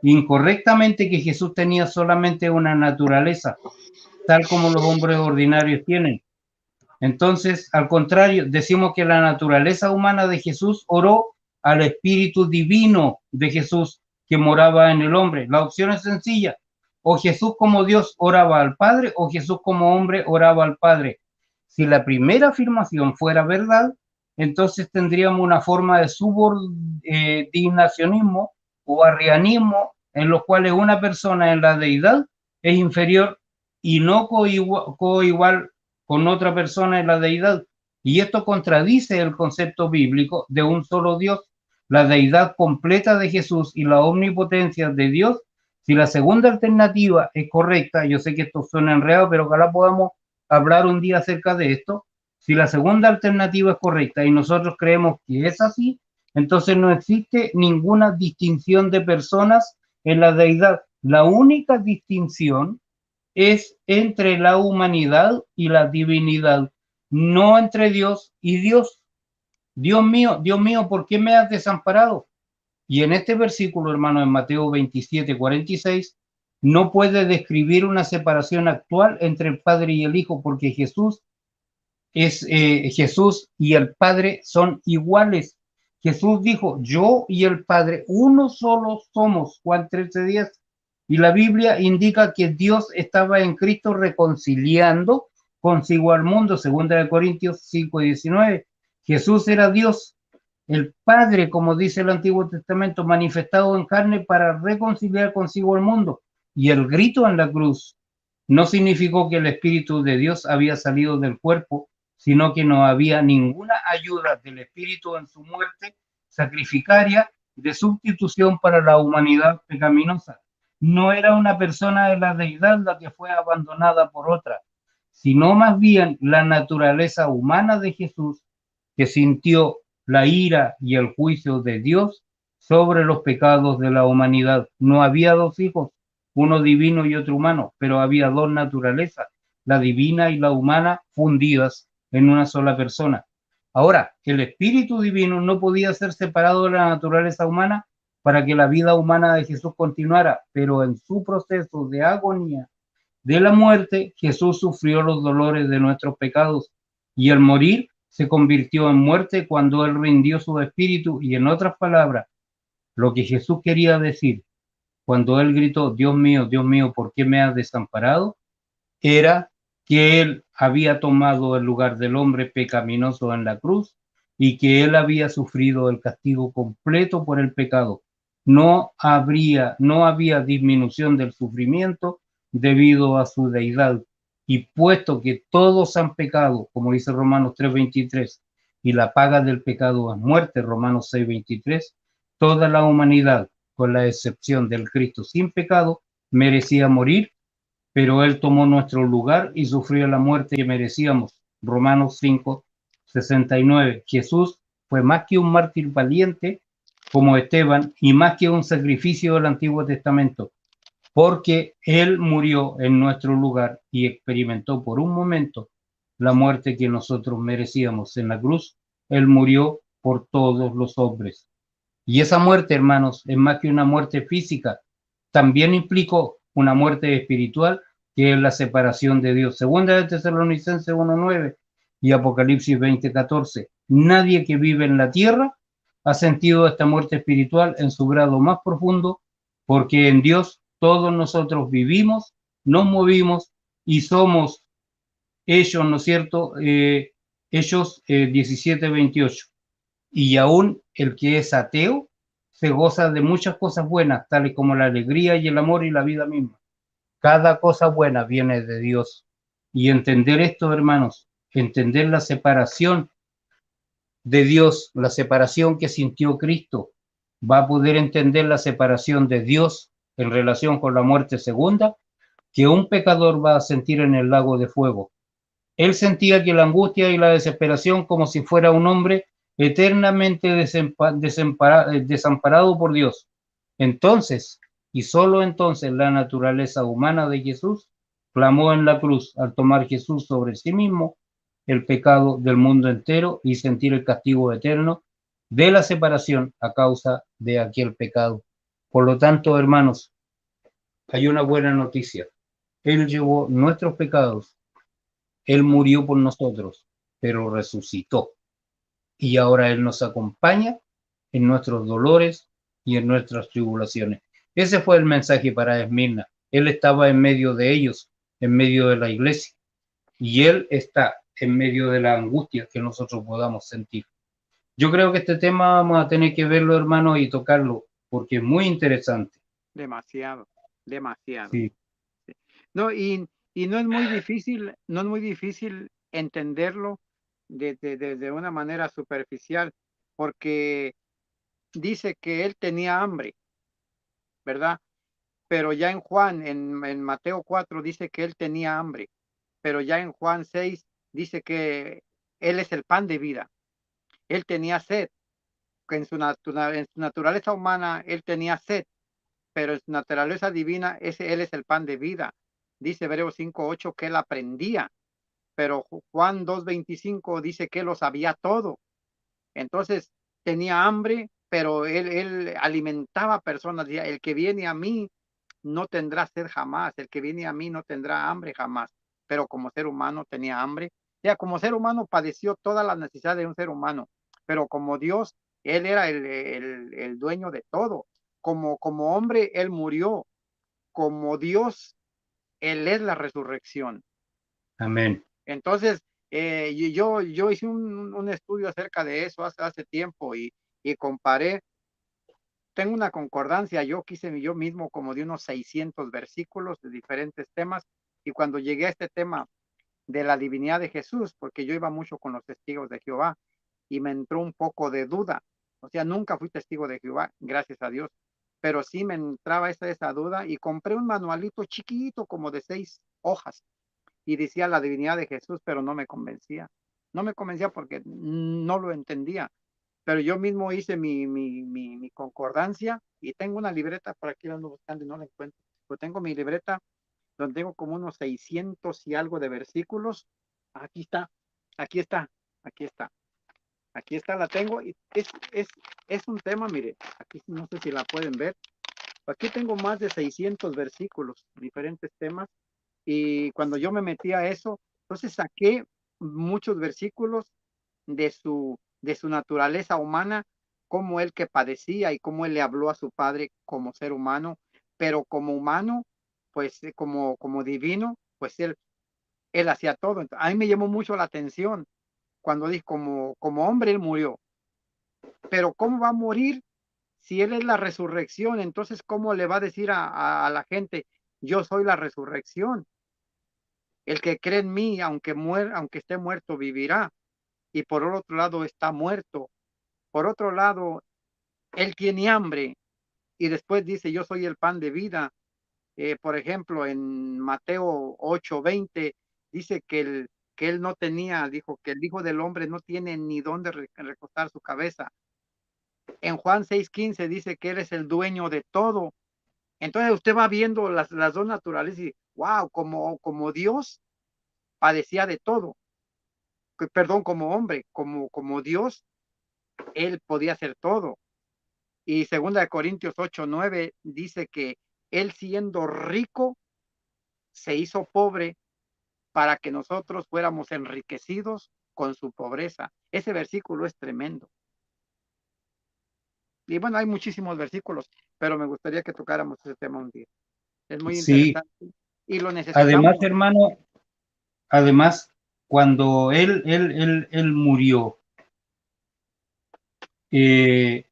incorrectamente que Jesús tenía solamente una naturaleza, tal como los hombres ordinarios tienen. Entonces, al contrario, decimos que la naturaleza humana de Jesús oró al Espíritu Divino de Jesús que moraba en el hombre. La opción es sencilla. O Jesús como Dios oraba al Padre o Jesús como hombre oraba al Padre. Si la primera afirmación fuera verdad, entonces tendríamos una forma de subordinacionismo o arrianismo en los cuales una persona en la deidad es inferior y no coigual con otra persona en la deidad. Y esto contradice el concepto bíblico de un solo Dios, la deidad completa de Jesús y la omnipotencia de Dios. Si la segunda alternativa es correcta, yo sé que esto suena enredado, pero ojalá podamos hablar un día acerca de esto. Si la segunda alternativa es correcta y nosotros creemos que es así, entonces no existe ninguna distinción de personas en la deidad. La única distinción es entre la humanidad y la divinidad, no entre Dios y Dios. Dios mío, ¿por qué me has desamparado? Y en este versículo, hermano, en Mateo 27, 46, no puede describir una separación actual entre el Padre y el Hijo, porque Jesús y el Padre son iguales. Jesús dijo, yo y el Padre, uno solo somos, Juan 13:10. Y la Biblia indica que Dios estaba en Cristo reconciliando consigo al mundo, 2 Corintios 5:19. Jesús era Dios, el Padre, como dice el Antiguo Testamento, manifestado en carne para reconciliar consigo al mundo. Y el grito en la cruz no significó que el Espíritu de Dios había salido del cuerpo, sino que no había ninguna ayuda del Espíritu en su muerte sacrificaria de sustitución para la humanidad pecaminosa. No era una persona de la deidad la que fue abandonada por otra, sino más bien la naturaleza humana de Jesús que sintió la ira y el juicio de Dios sobre los pecados de la humanidad. No había dos hijos, uno divino y otro humano, pero había dos naturalezas, la divina y la humana, fundidas en una sola persona. Ahora, el espíritu divino no podía ser separado de la naturaleza humana para que la vida humana de Jesús continuara, pero en su proceso de agonía de la muerte, Jesús sufrió los dolores de nuestros pecados y al morir se convirtió en muerte cuando Él rindió su espíritu. Y en otras palabras, lo que Jesús quería decir cuando Él gritó, Dios mío, ¿por qué me has desamparado?, era que Él había tomado el lugar del hombre pecaminoso en la cruz y que Él había sufrido el castigo completo por el pecado. No había disminución del sufrimiento debido a su deidad. Y puesto que todos han pecado, como dice Romanos 3:23, y la paga del pecado es muerte, Romanos 6:23, toda la humanidad, con la excepción del Cristo sin pecado, merecía morir, pero Él tomó nuestro lugar y sufrió la muerte que merecíamos. Romanos 5:69. Jesús fue más que un mártir valiente como Esteban y más que un sacrificio del Antiguo Testamento, porque Él murió en nuestro lugar y experimentó por un momento la muerte que nosotros merecíamos. En la cruz, Él murió por todos los hombres. Y esa muerte, hermanos, es más que una muerte física, también implicó una muerte espiritual, que es la separación de Dios. Segunda de Tesalonicenses 1:9 y Apocalipsis 20:14. Nadie que vive en la tierra ha sentido esta muerte espiritual en su grado más profundo, porque en Dios todos nosotros vivimos, nos movimos y somos ellos, ¿no es cierto? Ellos 17:28. Y aún el que es ateo se goza de muchas cosas buenas, tales como la alegría y el amor y la vida misma. Cada cosa buena viene de Dios. Y entender esto, hermanos, entender la separación de Dios, la separación que sintió Cristo, va a poder entender la separación de Dios en relación con la muerte segunda, que un pecador va a sentir en el lago de fuego. Él sentía que la angustia y la desesperación, como si fuera un hombre eternamente desamparado por Dios. Entonces, y solo entonces, la naturaleza humana de Jesús clamó en la cruz al tomar Jesús sobre sí mismo el pecado del mundo entero y sentir el castigo eterno de la separación a causa de aquel pecado. Por lo tanto, hermanos, hay una buena noticia. Él llevó nuestros pecados, Él murió por nosotros, pero resucitó. Y ahora Él nos acompaña en nuestros dolores y en nuestras tribulaciones. Ese fue el mensaje para Esmirna. Él estaba en medio de ellos, en medio de la iglesia, y Él está en medio de la angustia que nosotros podamos sentir. Yo creo que este tema vamos a tener que verlo, hermano, y tocarlo, porque es muy interesante. Demasiado, demasiado. Sí. No, y no es muy difícil, no es muy difícil entenderlo de una manera superficial, porque dice que él tenía hambre, ¿verdad? Pero ya en Juan, en Mateo 4, dice que él tenía hambre, pero ya en Juan 6 dice que él es el pan de vida. Él tenía sed, que en su naturaleza humana él tenía sed, pero en su naturaleza divina él es el pan de vida. Dice Hebreos 5:8 que él aprendía, pero Juan 2:25 dice que él lo sabía todo. Entonces tenía hambre, pero él alimentaba personas. Decía, el que viene a mí no tendrá sed jamás, el que viene a mí no tendrá hambre jamás. Pero como ser humano tenía hambre. O sea, como ser humano padeció todas las necesidades de un ser humano, pero como Dios, él era el dueño de todo. Como hombre, él murió. Como Dios, él es la resurrección. Amén. Entonces, yo hice un estudio acerca de eso hace tiempo y comparé. Tengo una concordancia, yo mismo como de unos 600 versículos de diferentes temas, y cuando llegué a este tema de la divinidad de Jesús, porque yo iba mucho con los testigos de Jehová y me entró un poco de duda. O sea, nunca fui testigo de Jehová, gracias a Dios, pero sí me entraba esa duda y compré un manualito chiquito como de 6 hojas y decía la divinidad de Jesús, pero no me convencía. No me convencía porque no lo entendía. Pero yo mismo hice mi concordancia y tengo una libreta, por aquí la ando buscando y no la encuentro. Pero tengo mi libreta donde tengo como unos 600 y algo de versículos. Aquí está, aquí está, aquí está. Aquí está, la tengo y es un tema, mire, aquí no sé si la pueden ver. Aquí tengo más de 600 versículos, diferentes temas, Y cuando yo me metí a eso, entonces saqué muchos versículos de su naturaleza humana, cómo él que padecía y cómo él le habló a su padre como ser humano, pero como humano, pues como divino, pues él hacía todo. A mí me llamó mucho la atención cuando dijo, como hombre él murió, pero ¿cómo va a morir si él es la resurrección? Entonces, ¿cómo le va a decir a la gente, yo soy la resurrección? El que cree en mí, aunque esté muerto, vivirá. Y por otro lado está muerto. Por otro lado, él tiene hambre y después dice, yo soy el pan de vida. Por ejemplo, en Mateo 8:20 dice que él no tenía, dijo que el Hijo del Hombre no tiene ni dónde recostar su cabeza. En Juan 6:15 dice que él es el dueño de todo. Entonces usted va viendo las dos naturalezas y, wow, como Dios padecía de todo. Perdón, como hombre, como Dios, él podía hacer todo. Y 2 Corintios 8:9 dice que él siendo rico se hizo pobre para que nosotros fuéramos enriquecidos con su pobreza. Ese versículo es tremendo. Y bueno, hay muchísimos versículos, pero me gustaría que tocáramos ese tema un día. Es muy Sí, interesante y lo además, necesitamos. hermano, además, cuando él murió, eh,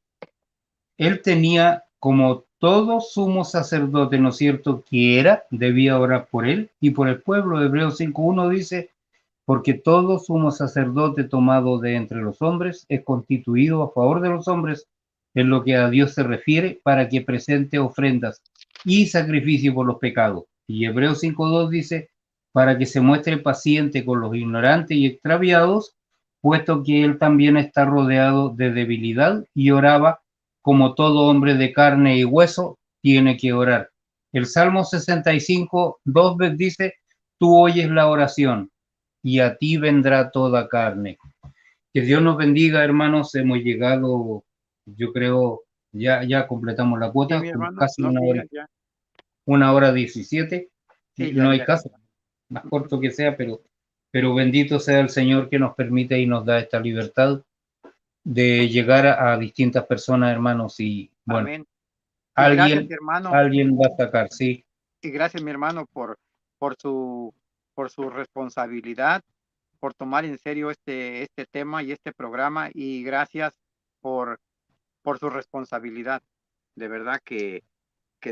él tenía como todo sumo sacerdote, ¿no es cierto?, que era, debía orar por él y por el pueblo. Hebreos 5:1 dice, porque todo sumo sacerdote tomado de entre los hombres es constituido a favor de los hombres en lo que a Dios se refiere, para que presente ofrendas y sacrificio por los pecados. Y Hebreos 5:2 dice, para que se muestre paciente con los ignorantes y extraviados, puesto que él también está rodeado de debilidad, y oraba como todo hombre de carne y hueso tiene que orar. El Salmo 65:2 dice, tú oyes la oración y a ti vendrá toda carne. Que Dios nos bendiga, hermanos. Hemos llegado, yo creo, ya completamos la Sí, cuota, mi con hermano, casi no, una sí, hora, ya, 1 hora 17. sí, No hay ya. caso, más corto que sea, pero bendito sea el Señor que nos permite y nos da esta libertad de llegar a distintas personas, hermanos. Y bueno, Amén. Y gracias, alguien, hermano, alguien va a sacar, sí, y gracias, mi hermano, por su, por su responsabilidad, por tomar en serio este tema y este programa, y gracias por, por su responsabilidad. De verdad que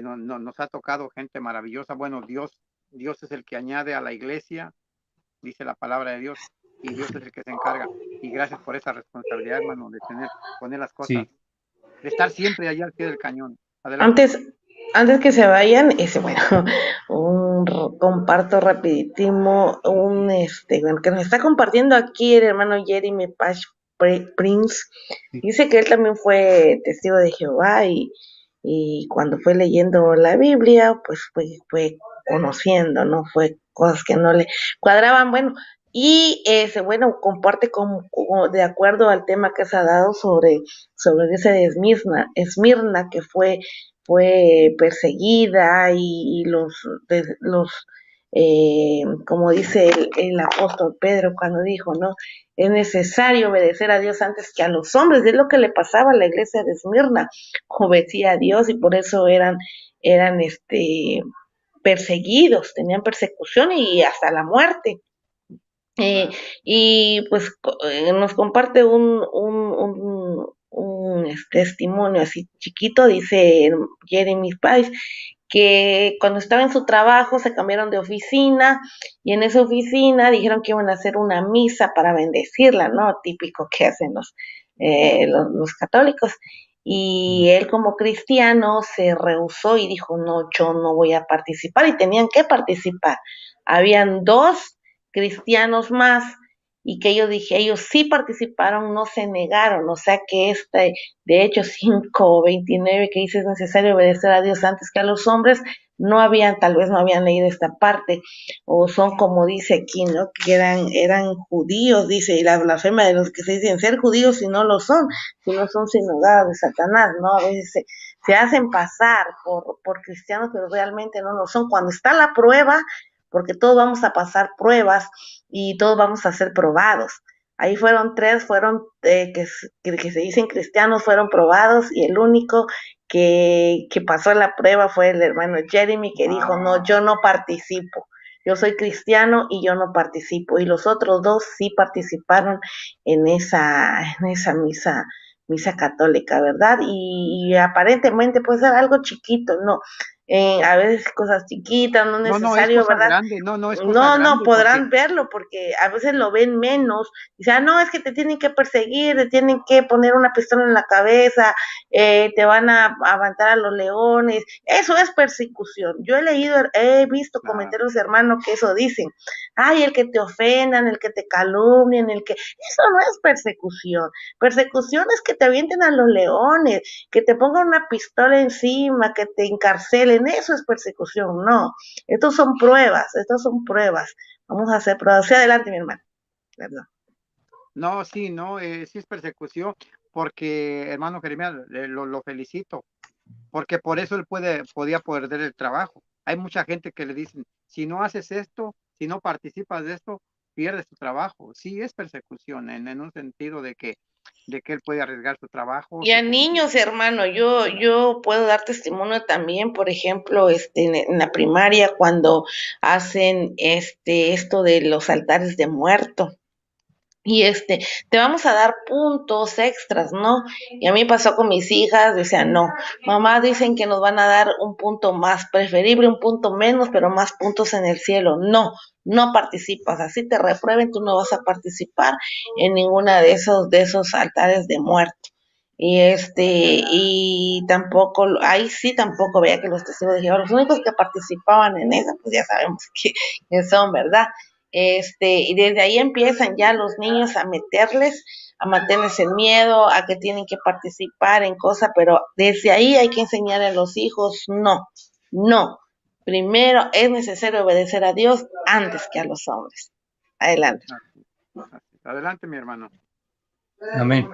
nos ha tocado gente maravillosa. Bueno, Dios es el que añade a la iglesia, dice la palabra de Dios, y Dios es el que se encarga. Y gracias por esa responsabilidad, hermano, de poner las cosas, sí, de estar siempre allá al pie del cañón. Adelante, Antes, hermano. antes que se vayan, bueno, comparto rapidísimo bueno, que nos está compartiendo aquí el hermano Jeremy Pash Prince. sí, Dice que él también fue testigo de Jehová y cuando fue leyendo la Biblia, pues fue conociendo, ¿no? Fue cosas que no le cuadraban, bueno, y bueno, comparte como de acuerdo al tema que se ha dado sobre ese de Esmirna, que fue perseguida y como dice el apóstol Pedro cuando dijo, ¿no? Es necesario obedecer a Dios antes que a los hombres. Es lo que le pasaba a la iglesia de Esmirna. Obedecía a Dios y por eso eran perseguidos, tenían persecución y hasta la muerte. Y pues nos comparte un testimonio así chiquito, dice Jeremy Price, que cuando estaba en su trabajo se cambiaron de oficina y en esa oficina dijeron que iban a hacer una misa para bendecirla, ¿no? Típico que hacen los católicos. Y él como cristiano se rehusó y dijo, no, yo no voy a participar y tenían que participar. Habían dos cristianos más y que ellos sí participaron, no se negaron, o sea que de hecho 5:29 que dice es necesario obedecer a Dios antes que a los hombres, tal vez no habían leído esta parte, o son como dice aquí, ¿no? Que eran judíos, dice, y la blasfemia de los que se dicen ser judíos si no lo son, si no son sinagogas de Satanás, ¿no? A veces se hacen pasar por cristianos, pero realmente no lo son. Cuando está la prueba, porque todos vamos a pasar pruebas y todos vamos a ser probados. Ahí fueron tres, que se dicen cristianos, fueron probados y el único que pasó la prueba fue el hermano Jeremy, que dijo, no, yo no participo. Yo soy cristiano y yo no participo. Y los otros dos sí participaron en esa misa católica, ¿verdad? Y aparentemente puede ser algo chiquito, ¿no? A veces cosas chiquitas, no No, no, es necesario, cosa ¿verdad? grande, no, es cosa No, grande porque, podrán verlo porque a veces lo ven menos. Dice, no, es que te tienen que perseguir, te tienen que poner una pistola en la cabeza, te van a aventar a los leones. Eso es persecución. Yo he visto comentarios, hermano, que eso dicen. Ay, el que te ofendan, el que te calumnien, Eso no es persecución. Persecución es que te avienten a los leones, que te pongan una pistola encima, que te encarcelen. Eso es persecución, no. Estas son pruebas. Vamos a hacer pruebas. Hacia adelante, mi hermano. Perdón. no, sí, no, sí es persecución, porque hermano Jeremías, lo felicito, porque por eso él podía perder el trabajo. Hay mucha gente que le dicen, si no haces esto, si no participas de esto, pierdes tu trabajo. Sí es persecución, en un sentido de que él puede arriesgar su trabajo, Y a niños, hermano, yo puedo dar testimonio también, por ejemplo, en la primaria cuando hacen esto de los altares de muerto. Y te vamos a dar puntos extras, ¿no? Y a mí pasó con mis hijas, decían, no, mamá dicen que nos van a dar un punto más, preferible un punto menos, pero más puntos en el cielo. No, no participas, así te reprueben, tú no vas a participar en ninguna de esos altares de muerto. Y tampoco, ahí sí tampoco veía que los testigos de Jehová, los únicos que participaban en eso, pues ya sabemos que son, ¿verdad? Y desde ahí empiezan ya los niños a mantenerles el miedo, a que tienen que participar en cosas, pero desde ahí hay que enseñar a los hijos, no, no. Primero es necesario obedecer a Dios antes que a los hombres. Adelante. Adelante, mi hermano. Amén.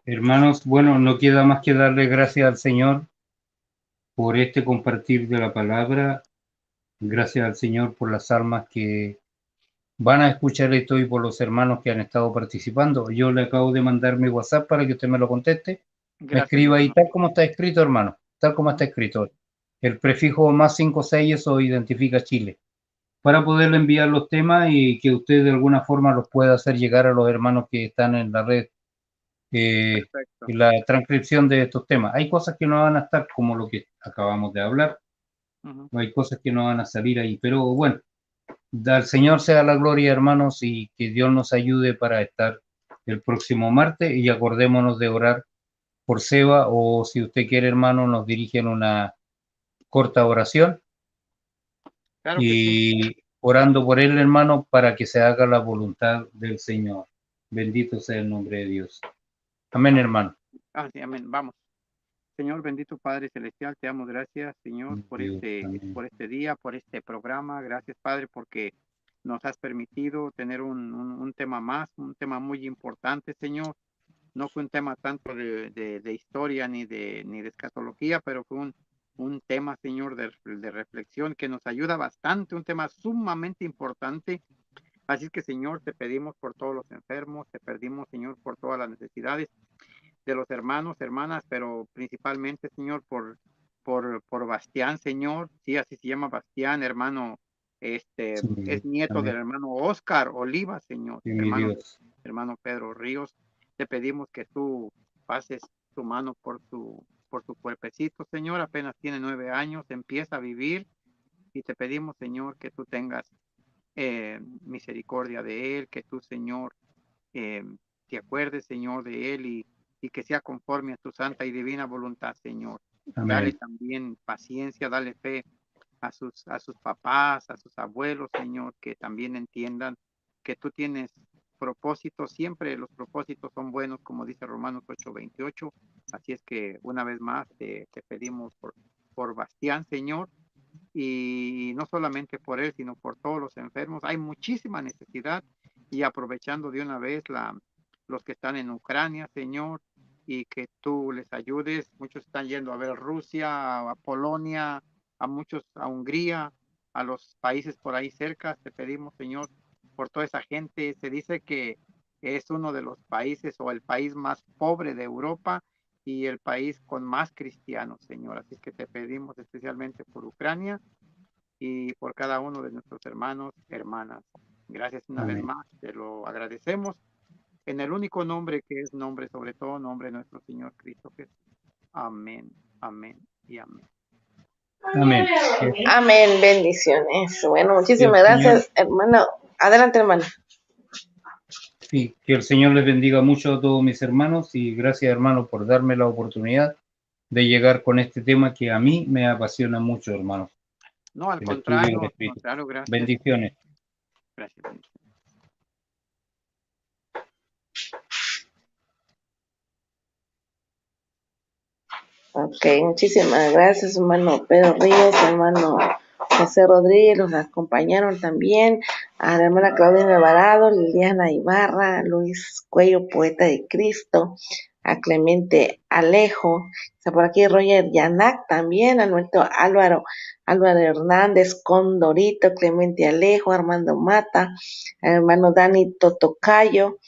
Hermanos, bueno, no queda más que darle gracias al Señor por este compartir de la palabra. Gracias al Señor por las almas que van a escuchar esto y por los hermanos que han estado participando. Yo le acabo de mandar mi WhatsApp para que usted me lo conteste. Me Gracias, escriba ahí hermano. tal como está escrito, hermano. Tal como está escrito. El prefijo +56, eso identifica Chile. Para poderle enviar los temas y que usted de alguna forma los pueda hacer llegar a los hermanos que están en la red. Perfecto. Y la transcripción de estos temas. Hay cosas que no van a estar como lo que acabamos de hablar. Hay cosas que no van a salir ahí. Pero bueno, al Señor sea la gloria, hermanos, y que Dios nos ayude para estar el próximo martes. Y acordémonos de orar por Seba, o si usted quiere, hermano, nos dirigen una corta oración. Claro que sí. Y orando por él, hermano, para que se haga la voluntad del Señor. Bendito sea el nombre de Dios. Amén, hermano. Sí, amén. Vamos. Señor bendito Padre Celestial, te damos gracias, Señor, por Dios, este día, por este programa. Gracias, Padre, porque nos has permitido tener un tema más, un tema muy importante, Señor. No fue un tema tanto de historia ni de escatología, pero fue un tema, Señor, de reflexión que nos ayuda bastante, un tema sumamente importante. Así que, Señor, te pedimos por todos los enfermos, te pedimos, Señor, por todas las necesidades de los hermanos, hermanas, pero principalmente, Señor, por Bastián, Señor. Sí, así se llama Bastián, hermano. Es nieto del hermano Oscar Oliva, Señor, sí, hermano Pedro Ríos. Te pedimos que tú pases tu mano por su cuerpecito, Señor. Apenas tiene 9 años, empieza a vivir y te pedimos, Señor, que tú tengas misericordia de él, que tú, Señor, te acuerdes, Señor, de él y que sea conforme a tu santa y divina voluntad, Señor. Amén. Dale también paciencia, dale fe a sus papás, a sus abuelos, Señor, que también entiendan que tú tienes propósitos, siempre los propósitos son buenos, como dice Romanos 8:28. Así es que una vez más te pedimos por Bastián, Señor, y no solamente por él, sino por todos los enfermos. Hay muchísima necesidad y aprovechando de una vez los que están en Ucrania, Señor, y que tú les ayudes. Muchos están yendo a ver Rusia, a Polonia, a muchos a Hungría, a los países por ahí cerca. Te pedimos, Señor, por toda esa gente. Se dice que es uno de los países o el país más pobre de Europa y el país con más cristianos, Señor. Así que te pedimos especialmente por Ucrania y por cada uno de nuestros hermanos, hermanas. Gracias una vez Amén. más, te lo agradecemos en el único nombre que es nombre, sobre todo nombre de nuestro Señor Cristo Jesús. Amén, amén y amén. Amén. Amén, bendiciones. Bueno, Que muchísimas el Señor, gracias, hermano. Adelante, hermano. sí, que el Señor les bendiga mucho a todos mis hermanos y gracias, hermano, por darme la oportunidad de llegar con este tema que a mí me apasiona mucho, hermano. No, al El estudio del contrario, Espíritu. gracias. Bendiciones. Gracias. Ok, muchísimas gracias, hermano Pedro Ríos, hermano José Rodríguez, los acompañaron también a la hermana Claudia Alvarado, Liliana Ibarra, Luis Cuello, poeta de Cristo, a Clemente Alejo, está por aquí Roger Yanac también, a nuestro Álvaro Hernández, Condorito, Clemente Alejo, Armando Mata, al hermano Dani Totocayo,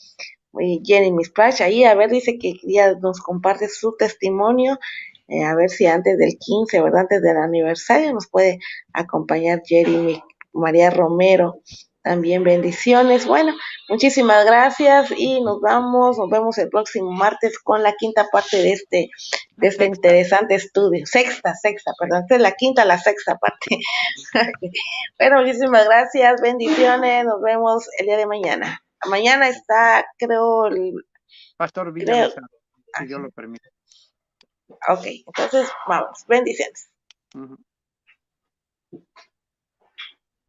y Jeremy Splash, ahí a ver, dice que ya nos comparte su testimonio, a ver si antes del 15, ¿verdad? Antes del aniversario nos puede acompañar Jeremy, María Romero, también bendiciones. Bueno, muchísimas gracias y nos vemos el próximo martes con la quinta parte de este interesante estudio. Sexta, perdón, esta es la quinta, la sexta parte. Bueno, muchísimas gracias, bendiciones, nos vemos el día de mañana. Mañana está, creo, Pastor Villamizar, si Dios lo permite. Ok, entonces vamos, bendiciones. Uh-huh.